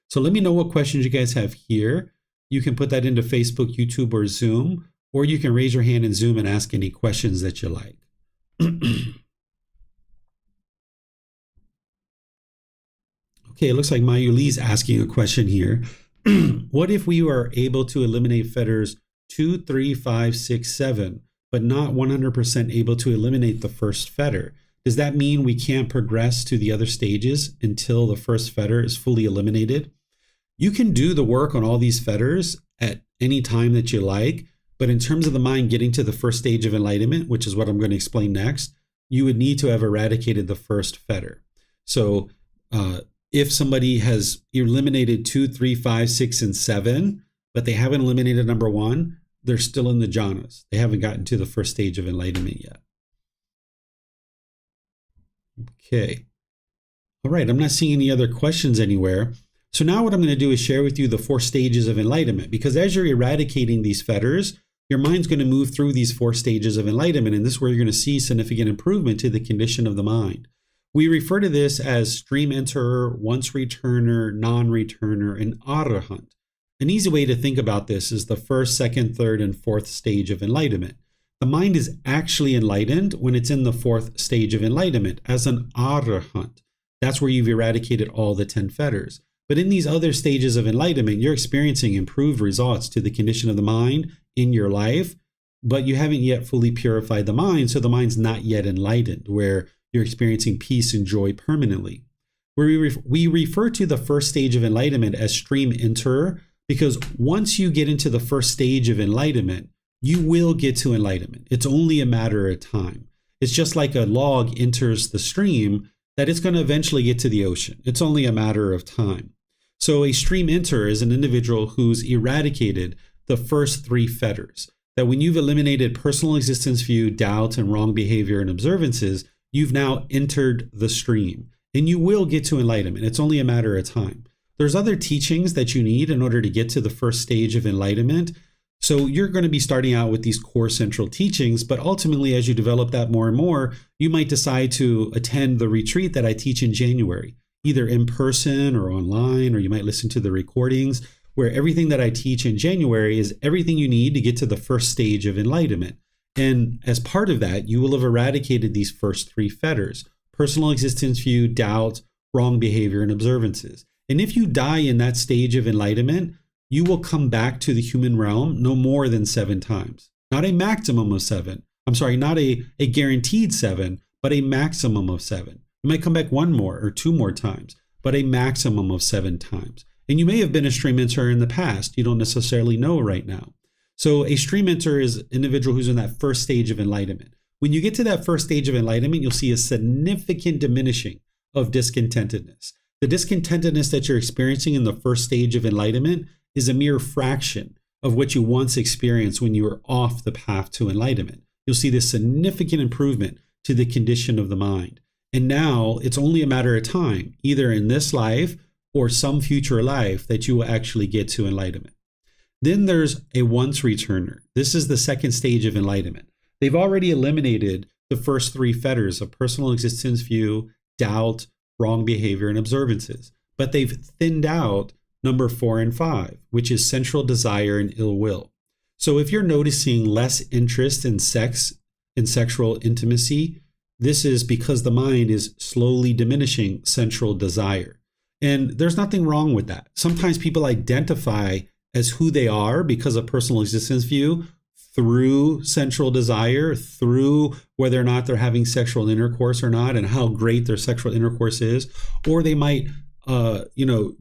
So let me know what questions you guys have here. You can put that into Facebook, YouTube, or Zoom, or you can raise your hand in Zoom and ask any questions that you like. Okay, it looks like Mayuli's asking a question here. What if we are able to eliminate fetters 2, 3, 5, 6, 7, but not 100% able to eliminate the first fetter? Does that mean we can't progress to the other stages until the first fetter is fully eliminated? You can do the work on all these fetters at any time that you like, but in terms of the mind getting to the first stage of enlightenment, which is what I'm going to explain next, you would need to have eradicated the first fetter. So if somebody has eliminated 2, 3, 5, 6, and 7, but they haven't eliminated number 1, they're still in the jhanas. They haven't gotten to the first stage of enlightenment yet. Okay. All right, I'm not seeing any other questions anywhere. So now what I'm going to do is share with you the 4 stages of enlightenment, because as you're eradicating these fetters, your mind's going to move through these 4 stages of enlightenment, and this is where you're going to see significant improvement to the condition of the mind. We refer to this as stream enterer, once returner, non-returner, and arahant. An easy way to think about this is the first, second, third, and 4th stage of enlightenment. The mind is actually enlightened when it's in the 4th stage of enlightenment as an arahant. That's where you've eradicated all the 10 fetters. But in these other stages of enlightenment, you're experiencing improved results to the condition of the mind in your life, but you haven't yet fully purified the mind, so the mind's not yet enlightened, where you're experiencing peace and joy permanently. We refer to the first stage of enlightenment as stream enterer, because once you get into the first stage of enlightenment, you will get to enlightenment. It's only a matter of time. It's just like a log enters the stream, that it's going to eventually get to the ocean. It's only a matter of time. So a stream enterer is an individual who's eradicated the first 3 fetters. That when you've eliminated personal existence view, doubt, and wrong behavior and observances, you've now entered the stream, and you will get to enlightenment. It's only a matter of time. There's other teachings that you need in order to get to the first stage of enlightenment. So you're going to be starting out with these core central teachings, but ultimately, as you develop that more and more, you might decide to attend the retreat that I teach in January, either in person or online, or you might listen to the recordings, where everything that I teach in January is everything you need to get to the first stage of enlightenment. And as part of that, you will have eradicated these first 3 fetters: personal existence view, doubt, wrong behavior, and observances. And if you die in that stage of enlightenment, you will come back to the human realm no more than 7 times. Not a maximum of 7. I'm sorry, not a guaranteed 7, but a maximum of 7. You might come back 1 more or 2 more times, but a maximum of 7 times. And you may have been a stream enterer in the past. You don't necessarily know right now. So a stream enterer is an individual who's in that first stage of enlightenment. When you get to that first stage of enlightenment, you'll see a significant diminishing of discontentedness. The discontentedness that you're experiencing in the first stage of enlightenment is a mere fraction of what you once experienced when you were off the path to enlightenment. You'll see this significant improvement to the condition of the mind. And now it's only a matter of time, either in this life or some future life, that you will actually get to enlightenment. Then there's a once returner. This is the second stage of enlightenment. They've already eliminated the first 3 fetters of personal existence view, doubt, wrong behavior, and observances. But they've thinned out number 4 and 5, which is sensual desire and ill will. So if you're noticing less interest in sex and sexual intimacy, this is because the mind is slowly diminishing sensual desire. And there's nothing wrong with that. Sometimes people identify as who they are because of personal existence view through sensual desire, through whether or not they're having sexual intercourse or not, and how great their sexual intercourse is. Or they might,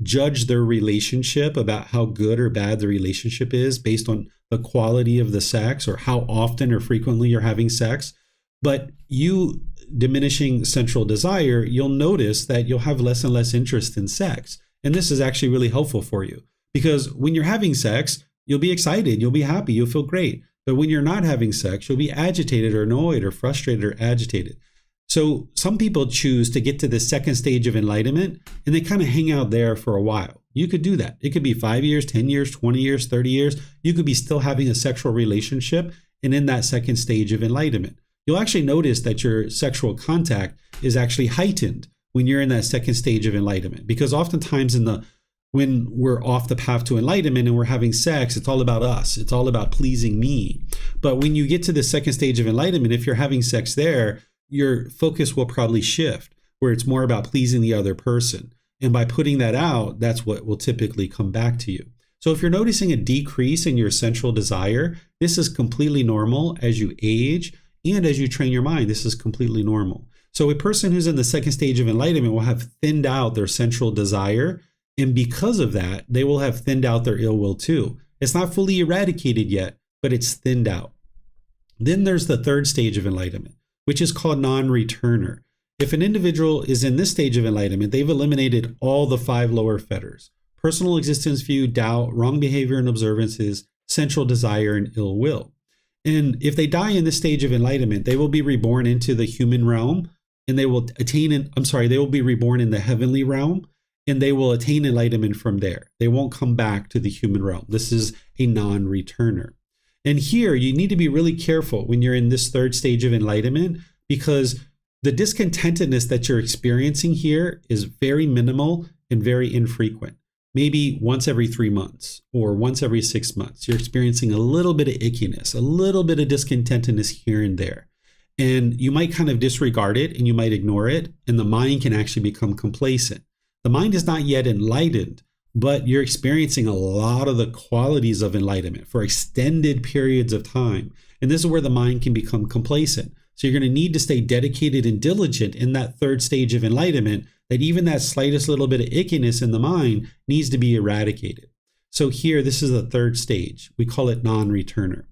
judge their relationship about how good or bad the relationship is based on the quality of the sex or how often or frequently you're having sex. But you diminishing sensual desire, you'll notice that you'll have less and less interest in sex. And this is actually really helpful for you, because when you're having sex, you'll be excited, you'll be happy, you'll feel great. But when you're not having sex, you'll be agitated or annoyed or frustrated or agitated. So some people choose to get to the second stage of enlightenment and they kind of hang out there for a while. You could do that. It could be 5 years, 10 years, 20 years, 30 years. You could be still having a sexual relationship and in that second stage of enlightenment. You'll actually notice that your sexual contact is actually heightened when you're in that second stage of enlightenment, because oftentimes when we're off the path to enlightenment and we're having sex, it's all about us. It's all about pleasing me. But when you get to the second stage of enlightenment, if you're having sex there, your focus will probably shift, where it's more about pleasing the other person. And by putting that out, that's what will typically come back to you. So if you're noticing a decrease in your sensual desire, this is completely normal as you age and as you train your mind. This is completely normal. So a person who's in the second stage of enlightenment will have thinned out their sensual desire. And because of that, they will have thinned out their ill will too. It's not fully eradicated yet, but it's thinned out. Then there's the third stage of enlightenment, which is called non-returner. If an individual is in this stage of enlightenment, they've eliminated all the 5 lower fetters: personal existence view, doubt, wrong behavior and observances, sensual desire, and ill will. And if they die in this stage of enlightenment, they will be reborn into the human realm, and they will they will be reborn in the heavenly realm, and they will attain enlightenment from there. They won't come back to the human realm. This is a non-returner. And here you need to be really careful when you're in this third stage of enlightenment, because the discontentedness that you're experiencing here is very minimal and very infrequent. Maybe once every 3 months or once every 6 months, you're experiencing a little bit of ickiness, a little bit of discontentedness here and there. And you might kind of disregard it and you might ignore it, and the mind can actually become complacent. The mind is not yet enlightened, but you're experiencing a lot of the qualities of enlightenment for extended periods of time. And this is where the mind can become complacent. So you're going to need to stay dedicated and diligent in that third stage of enlightenment, that even that slightest little bit of ickiness in the mind needs to be eradicated. So here, this is the third stage. We call it non-returner.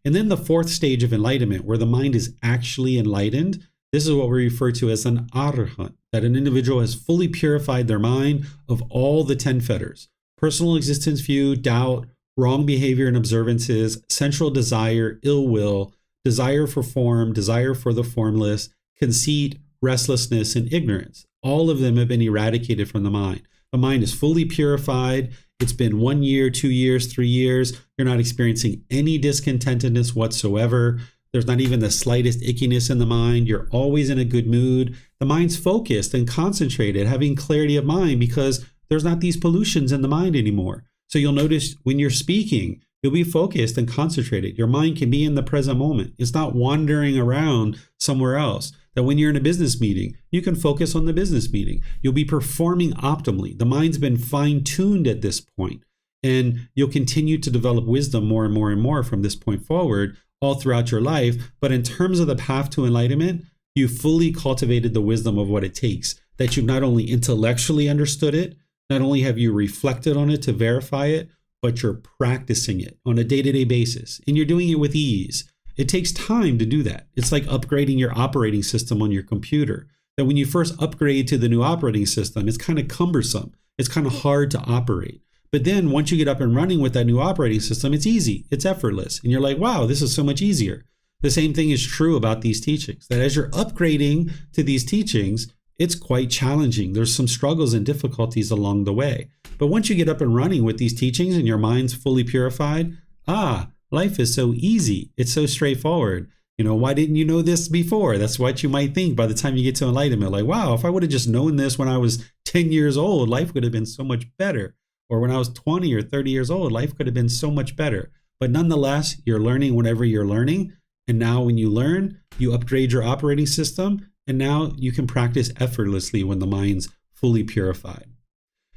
And then the fourth stage of enlightenment, where the mind is actually enlightened, this is what we refer to as an arhat, that an individual has fully purified their mind of all the 10 fetters: personal existence view, doubt, wrong behavior and observances, sensual desire, ill will, desire for form, desire for the formless, conceit, restlessness, and ignorance. All of them have been eradicated from the mind. The mind is fully purified. It's been 1 year, 2 years, 3 years. You're not experiencing any discontentedness whatsoever. There's not even the slightest ickiness in the mind. You're always in a good mood. The mind's focused and concentrated, having clarity of mind, because there's not these pollutions in the mind anymore. So you'll notice when you're speaking, you'll be focused and concentrated. Your mind can be in the present moment. It's not wandering around somewhere else. That when you're in a business meeting, you can focus on the business meeting. You'll be performing optimally. The mind's been fine-tuned at this point, and you'll continue to develop wisdom more and more and more from this point forward all throughout your life. But in terms of the path to enlightenment, you fully cultivated the wisdom of what it takes, that you've not only intellectually understood it, not only have you reflected on it to verify it, but you're practicing it on a day-to-day basis, and you're doing it with ease. It takes time to do that. It's like upgrading your operating system on your computer. That when you first upgrade to the new operating system, it's kind of cumbersome. It's kind of hard to operate. But then once you get up and running with that new operating system, it's easy. It's effortless. And you're like, wow, this is so much easier. The same thing is true about these teachings. That as you're upgrading to these teachings, it's quite challenging. There's some struggles and difficulties along the way. But once you get up and running with these teachings and your mind's fully purified, life is so easy. It's so straightforward. Why didn't you know this before? That's what you might think by the time you get to enlightenment. Like, wow, if I would have just known this when I was 10 years old, life would have been so much better. Or when I was 20 or 30 years old, life could have been so much better. But nonetheless, you're learning whenever you're learning. And now when you learn, you upgrade your operating system. And now you can practice effortlessly when the mind's fully purified.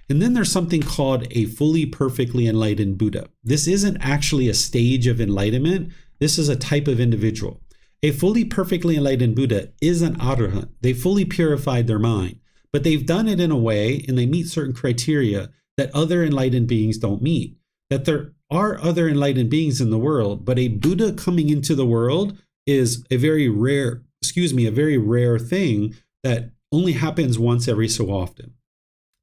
And then there's something called a fully perfectly enlightened Buddha. This isn't actually a stage of enlightenment. This is a type of individual. A fully perfectly enlightened Buddha is an arahant. They fully purified their mind, but they've done it in a way and they meet certain criteria that other enlightened beings don't meet. That there are other enlightened beings in the world, but a Buddha coming into the world is a very rare thing that only happens once every so often.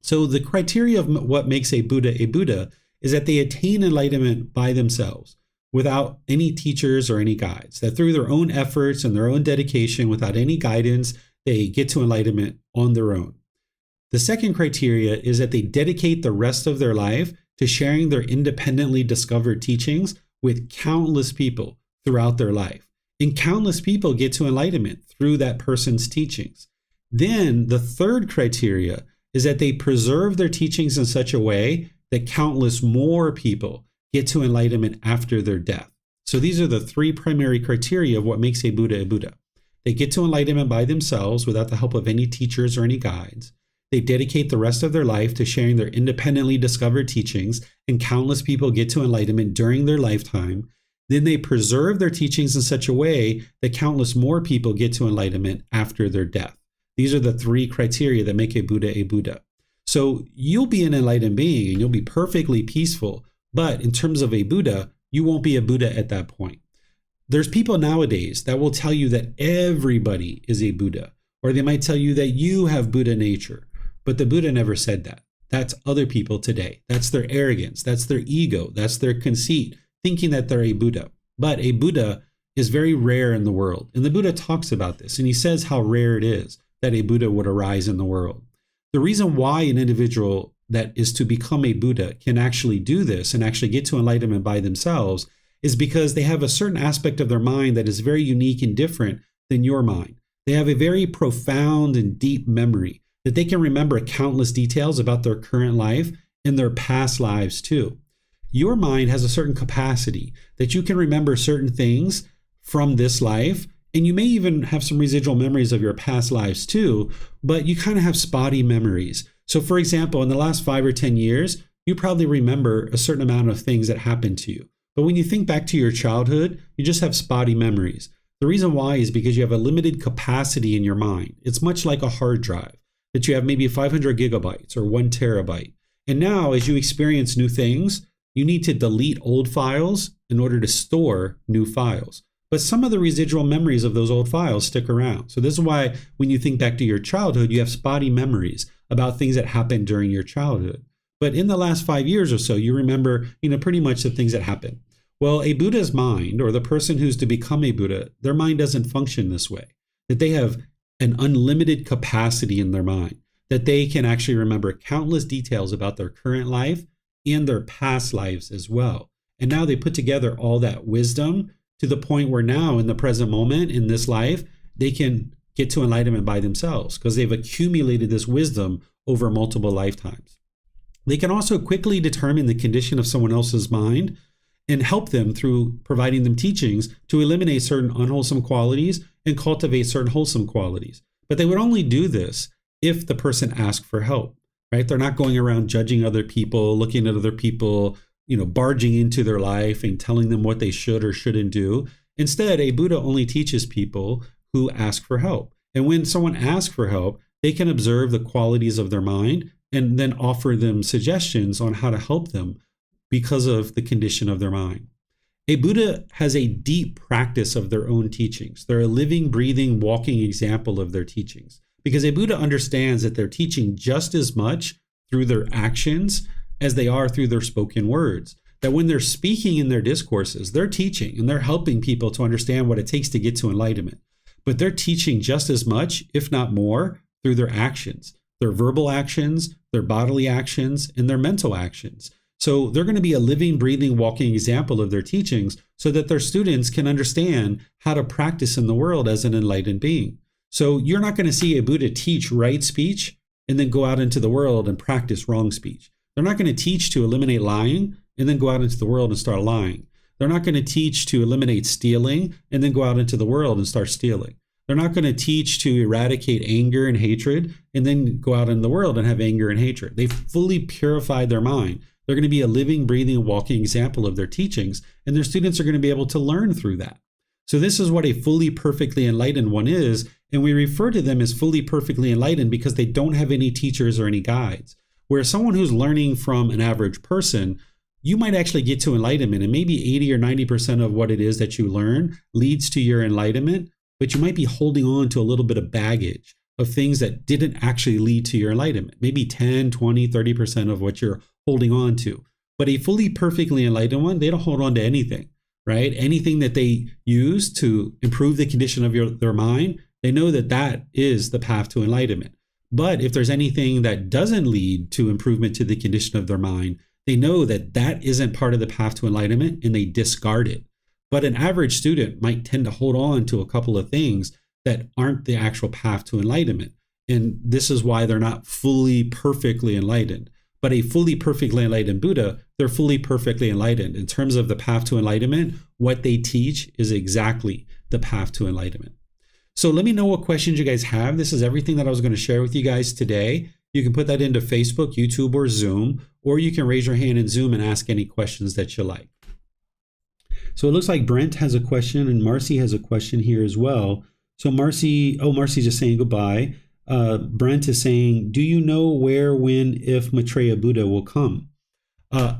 So the criteria of what makes a Buddha is that they attain enlightenment by themselves without any teachers or any guides, that through their own efforts and their own dedication, without any guidance, they get to enlightenment on their own. The second criteria is that they dedicate the rest of their life to sharing their independently discovered teachings with countless people throughout their life. And countless people get to enlightenment through that person's teachings. Then the third criteria is that they preserve their teachings in such a way that countless more people get to enlightenment after their death. So these are the three primary criteria of what makes a Buddha. They get to enlightenment by themselves without the help of any teachers or any guides. They dedicate the rest of their life to sharing their independently discovered teachings, and countless people get to enlightenment during their lifetime. Then they preserve their teachings in such a way that countless more people get to enlightenment after their death. These are the three criteria that make a Buddha. So you'll be an enlightened being and you'll be perfectly peaceful, but in terms of a Buddha, you won't be a Buddha at that point. There's people nowadays that will tell you that everybody is a Buddha, or they might tell you that you have Buddha nature, but the Buddha never said that. That's other people today. That's their arrogance. That's their ego. That's their conceit, thinking that they're a Buddha. But a Buddha is very rare in the world. And the Buddha talks about this, and he says how rare it is that a Buddha would arise in the world. The reason why an individual that is to become a Buddha can actually do this and actually get to enlightenment by themselves is because they have a certain aspect of their mind that is very unique and different than your mind. They have a very profound and deep memory that they can remember countless details about their current life and their past lives too. Your mind has a certain capacity that you can remember certain things from this life, and you may even have some residual memories of your past lives too, but you kind of have spotty memories. So for example, in the last 5 or 10 years, you probably remember a certain amount of things that happened to you. But when you think back to your childhood, you just have spotty memories. The reason why is because you have a limited capacity in your mind. It's much like a hard drive, that you have maybe 500 gigabytes or 1 terabyte. And now as you experience new things, you need to delete old files in order to store new files. But some of the residual memories of those old files stick around. So this is why when you think back to your childhood, you have spotty memories about things that happened during your childhood. But in the last 5 years or so, you remember, pretty much the things that happened. Well, a Buddha's mind, or the person who's to become a Buddha, their mind doesn't function this way. That they have an unlimited capacity in their mind, that they can actually remember countless details about their current life and their past lives as well. And now they put together all that wisdom to the point where now in the present moment in this life, they can get to enlightenment by themselves because they've accumulated this wisdom over multiple lifetimes. They can also quickly determine the condition of someone else's mind and help them through providing them teachings to eliminate certain unwholesome qualities and cultivate certain wholesome qualities. But they would only do this if the person asked for help, right? They're not going around judging other people, looking at other people, barging into their life and telling them what they should or shouldn't do. Instead, a Buddha only teaches people who ask for help. And when someone asks for help, they can observe the qualities of their mind and then offer them suggestions on how to help them because of the condition of their mind. A Buddha has a deep practice of their own teachings. They're a living, breathing, walking example of their teachings because a Buddha understands that they're teaching just as much through their actions as they are through their spoken words. That when they're speaking in their discourses, they're teaching and they're helping people to understand what it takes to get to enlightenment. But they're teaching just as much, if not more, through their actions, their verbal actions, their bodily actions, and their mental actions. So they're going to be a living, breathing, walking example of their teachings so that their students can understand how to practice in the world as an enlightened being. So you're not going to see a Buddha teach right speech and then go out into the world and practice wrong speech. They're not going to teach to eliminate lying and then go out into the world and start lying. They're not going to teach to eliminate stealing and then go out into the world and start stealing. They're not going to teach to eradicate anger and hatred and then go out in the world and have anger and hatred. They've fully purified their mind. They're going to be a living, breathing, walking example of their teachings, and their students are going to be able to learn through that. So this is what a fully, perfectly enlightened one is, and we refer to them as fully, perfectly enlightened because they don't have any teachers or any guides. Whereas someone who's learning from an average person, you might actually get to enlightenment, and maybe 80 or 90% of what it is that you learn leads to your enlightenment, but you might be holding on to a little bit of baggage of things that didn't actually lead to your enlightenment. Maybe 10, 20, 30% of what you're holding on to. But a fully, perfectly enlightened one, they don't hold on to anything, right? Anything that they use to improve the condition of their mind, they know that that is the path to enlightenment. But if there's anything that doesn't lead to improvement to the condition of their mind, they know that that isn't part of the path to enlightenment and they discard it. But an average student might tend to hold on to a couple of things that aren't the actual path to enlightenment. And this is why they're not fully, perfectly enlightened. But a fully, perfectly enlightened Buddha, they're fully, perfectly enlightened. In terms of the path to enlightenment, what they teach is exactly the path to enlightenment. So let me know what questions you guys have. This is everything that I was going to share with you guys today. You can put that into Facebook, YouTube, or Zoom, or you can raise your hand in Zoom and ask any questions that you like. So it looks like Brent has a question and Marcy has a question here as well. So Marcy's just saying goodbye. Brent is saying, do you know where, when, if Maitreya Buddha will come?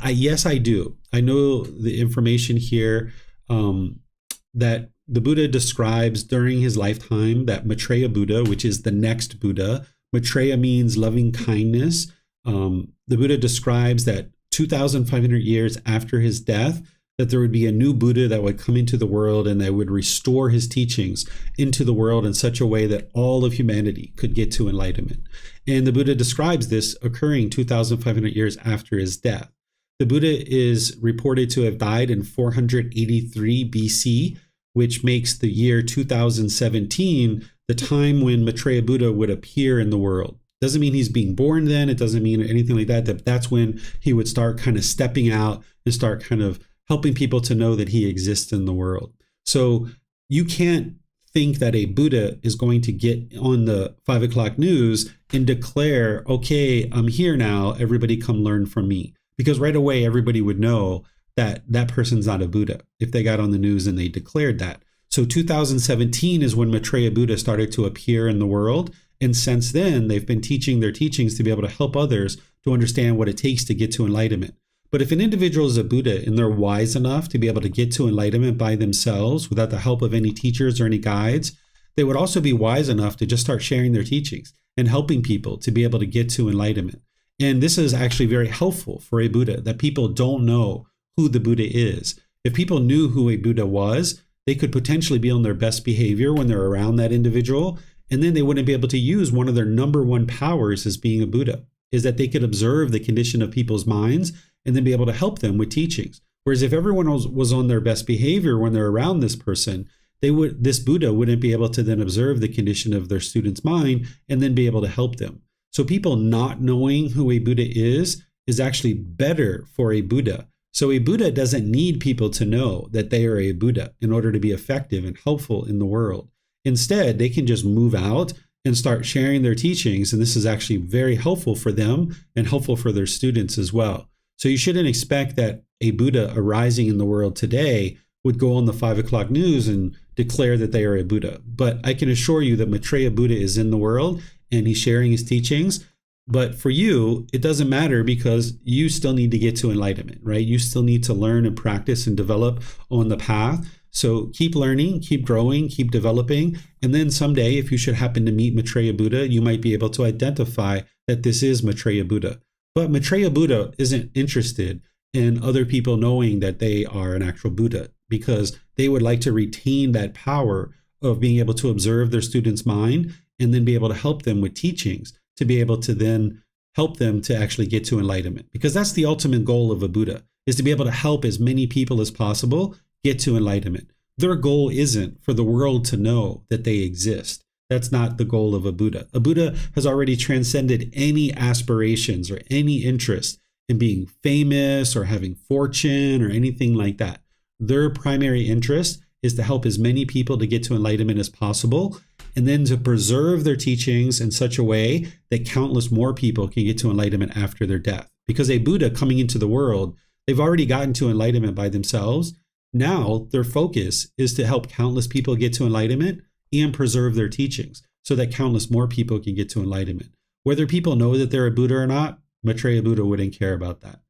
Yes, I do. I know the information here that the Buddha describes during his lifetime that Maitreya Buddha, which is the next Buddha, Maitreya means loving kindness. The Buddha describes that 2,500 years after his death, that there would be a new Buddha that would come into the world and that would restore his teachings into the world in such a way that all of humanity could get to enlightenment. And the Buddha describes this occurring 2,500 years after his death. The Buddha is reported to have died in 483 BC, which makes the year 2017 the time when Maitreya Buddha would appear in the world. Doesn't mean he's being born then. It doesn't mean anything like that. That's when he would start kind of stepping out and start kind of helping people to know that he exists in the world. So you can't think that a Buddha is going to get on the 5 o'clock news and declare, okay, I'm here now, everybody come learn from me. Because right away, everybody would know that that person's not a Buddha if they got on the news and they declared that. So 2017 is when Maitreya Buddha started to appear in the world. And since then, they've been teaching their teachings to be able to help others to understand what it takes to get to enlightenment. But if an individual is a Buddha and they're wise enough to be able to get to enlightenment by themselves without the help of any teachers or any guides, they would also be wise enough to just start sharing their teachings and helping people to be able to get to enlightenment. And this is actually very helpful for a Buddha, that people don't know who the Buddha is. If people knew who a Buddha was, they could potentially be on their best behavior when they're around that individual, and then they wouldn't be able to use one of their number one powers as being a Buddha, is that they could observe the condition of people's minds and then be able to help them with teachings. Whereas if everyone was on their best behavior when they're around this person, this Buddha wouldn't be able to then observe the condition of their student's mind and then be able to help them. So people not knowing who a Buddha is actually better for a Buddha. So a Buddha doesn't need people to know that they are a Buddha in order to be effective and helpful in the world. Instead, they can just move out and start sharing their teachings. And this is actually very helpful for them and helpful for their students as well. So you shouldn't expect that a Buddha arising in the world today would go on the 5 o'clock news and declare that they are a Buddha. But I can assure you that Maitreya Buddha is in the world and he's sharing his teachings. But for you, it doesn't matter because you still need to get to enlightenment, right? You still need to learn and practice and develop on the path. So keep learning, keep growing, keep developing. And then someday, if you should happen to meet Maitreya Buddha, you might be able to identify that this is Maitreya Buddha. But Maitreya Buddha isn't interested in other people knowing that they are an actual Buddha because they would like to retain that power of being able to observe their students' mind and then be able to help them with teachings to be able to then help them to actually get to enlightenment. Because that's the ultimate goal of a Buddha, is to be able to help as many people as possible get to enlightenment. Their goal isn't for the world to know that they exist. That's not the goal of a Buddha. A Buddha has already transcended any aspirations or any interest in being famous or having fortune or anything like that. Their primary interest is to help as many people to get to enlightenment as possible. and then to preserve their teachings in such a way that countless more people can get to enlightenment after their death. Because a Buddha coming into the world, they've already gotten to enlightenment by themselves. Now their focus is to help countless people get to enlightenment and preserve their teachings so that countless more people can get to enlightenment. Whether people know that they're a Buddha or not, Maitreya Buddha wouldn't care about that.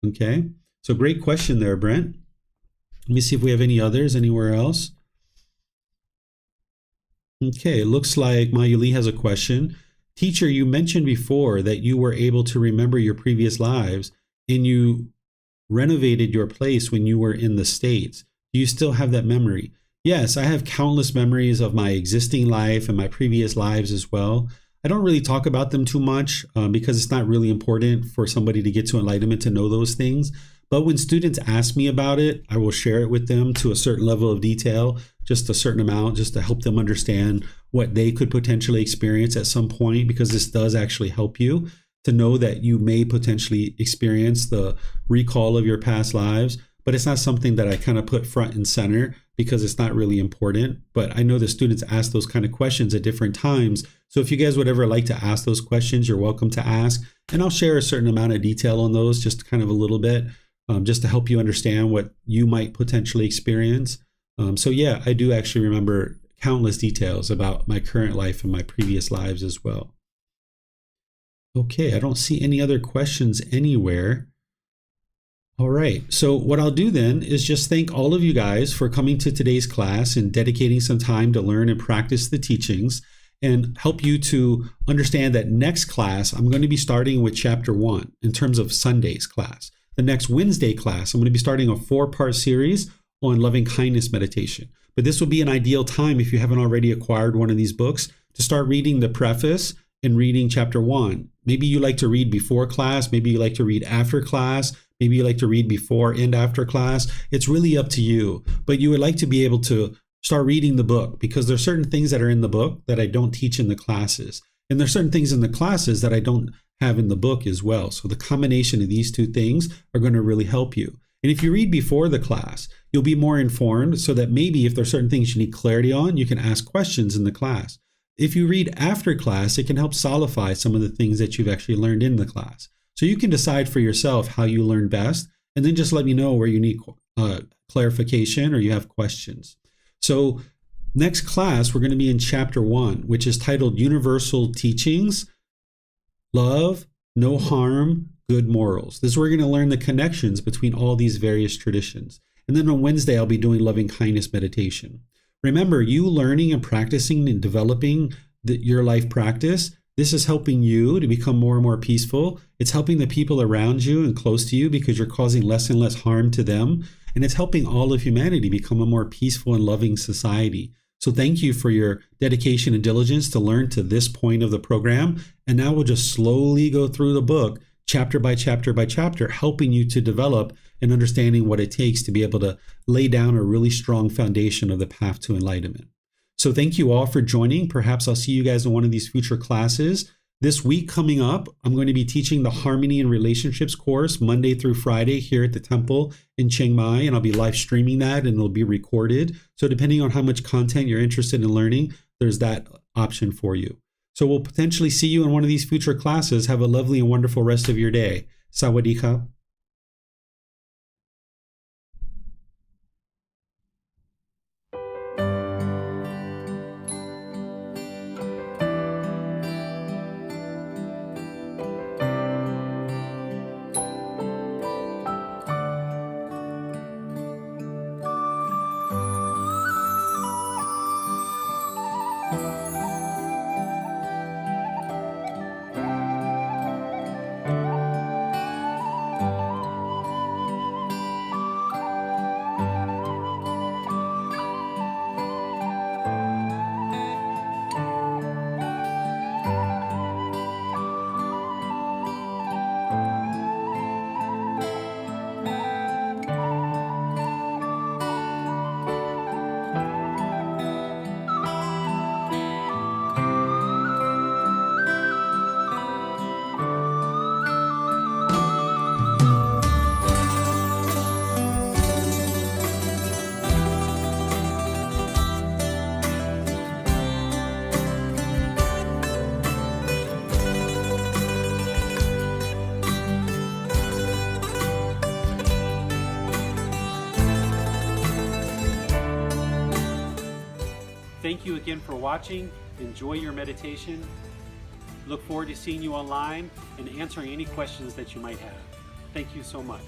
Okay, so great question there, Brent. Let me see if we have any others anywhere else. Okay, it looks like Mayuli has a question. Teacher, you mentioned before that you were able to remember your previous lives and you renovated your place when you were in the States. Do you still have that memory? Yes, I have countless memories of my existing life and my previous lives as well. I don't really talk about them too much because it's not really important for somebody to get to enlightenment to know those things. But when students ask me about it, I will share it with them to a certain level of detail, just a certain amount, just to help them understand what they could potentially experience at some point, because this does actually help you to know that you may potentially experience the recall of your past lives. But it's not something that I kind of put front and center because it's not really important. But I know the students ask those kind of questions at different times. So if you guys would ever like to ask those questions, you're welcome to ask. And I'll share a certain amount of detail on those, just kind of a little bit, just to help you understand what you might potentially experience. So yeah, I do actually remember countless details about my current life and my previous lives as well. Okay, I don't see any other questions anywhere. All right, so what I'll do then is just thank all of you guys for coming to today's class and dedicating some time to learn and practice the teachings, and help you to understand that next class, I'm going to be starting with chapter 1 in terms of Sunday's class. The next Wednesday class, I'm going to be starting a 4-part series on loving kindness meditation. But this will be an ideal time, if you haven't already acquired one of these books, to start reading the preface and reading chapter 1. Maybe you like to read before class, maybe you like to read after class, maybe you like to read before and after class. It's really up to you. But you would like to be able to start reading the book, because there's certain things that are in the book that I don't teach in the classes. And there's certain things in the classes that I don't have in the book as well. So the combination of these two things are going to really help you. And if you read before the class, you'll be more informed, so that maybe if there's certain things you need clarity on, you can ask questions in the class. If you read after class, it can help solidify some of the things that you've actually learned in the class. So you can decide for yourself how you learn best, and then just let me know where you need clarification or you have questions. So next class, we're going to be in chapter 1, which is titled Universal Teachings, Love, No Harm, Good Morals. This is where we're going to learn the connections between all these various traditions. And then on Wednesday, I'll be doing loving kindness meditation. Remember, you learning and practicing and developing your life practice, this is helping you to become more and more peaceful. It's helping the people around you and close to you, because you're causing less and less harm to them. And it's helping all of humanity become a more peaceful and loving society. So thank you for your dedication and diligence to learn to this point of the program. And now we'll just slowly go through the book, chapter by chapter by chapter, helping you to develop and understanding what it takes to be able to lay down a really strong foundation of the path to enlightenment. So thank you all for joining. Perhaps I'll see you guys in one of these future classes. This week coming up, I'm going to be teaching the Harmony and Relationships course Monday through Friday here at the temple in Chiang Mai, and I'll be live streaming that, and it'll be recorded. So depending on how much content you're interested in learning, there's that option for you. So we'll potentially see you in one of these future classes. Have a lovely and wonderful rest of your day. Sawadee ka. Thank you again for watching. Enjoy your meditation. Look forward to seeing you online and answering any questions that you might have. Thank you so much.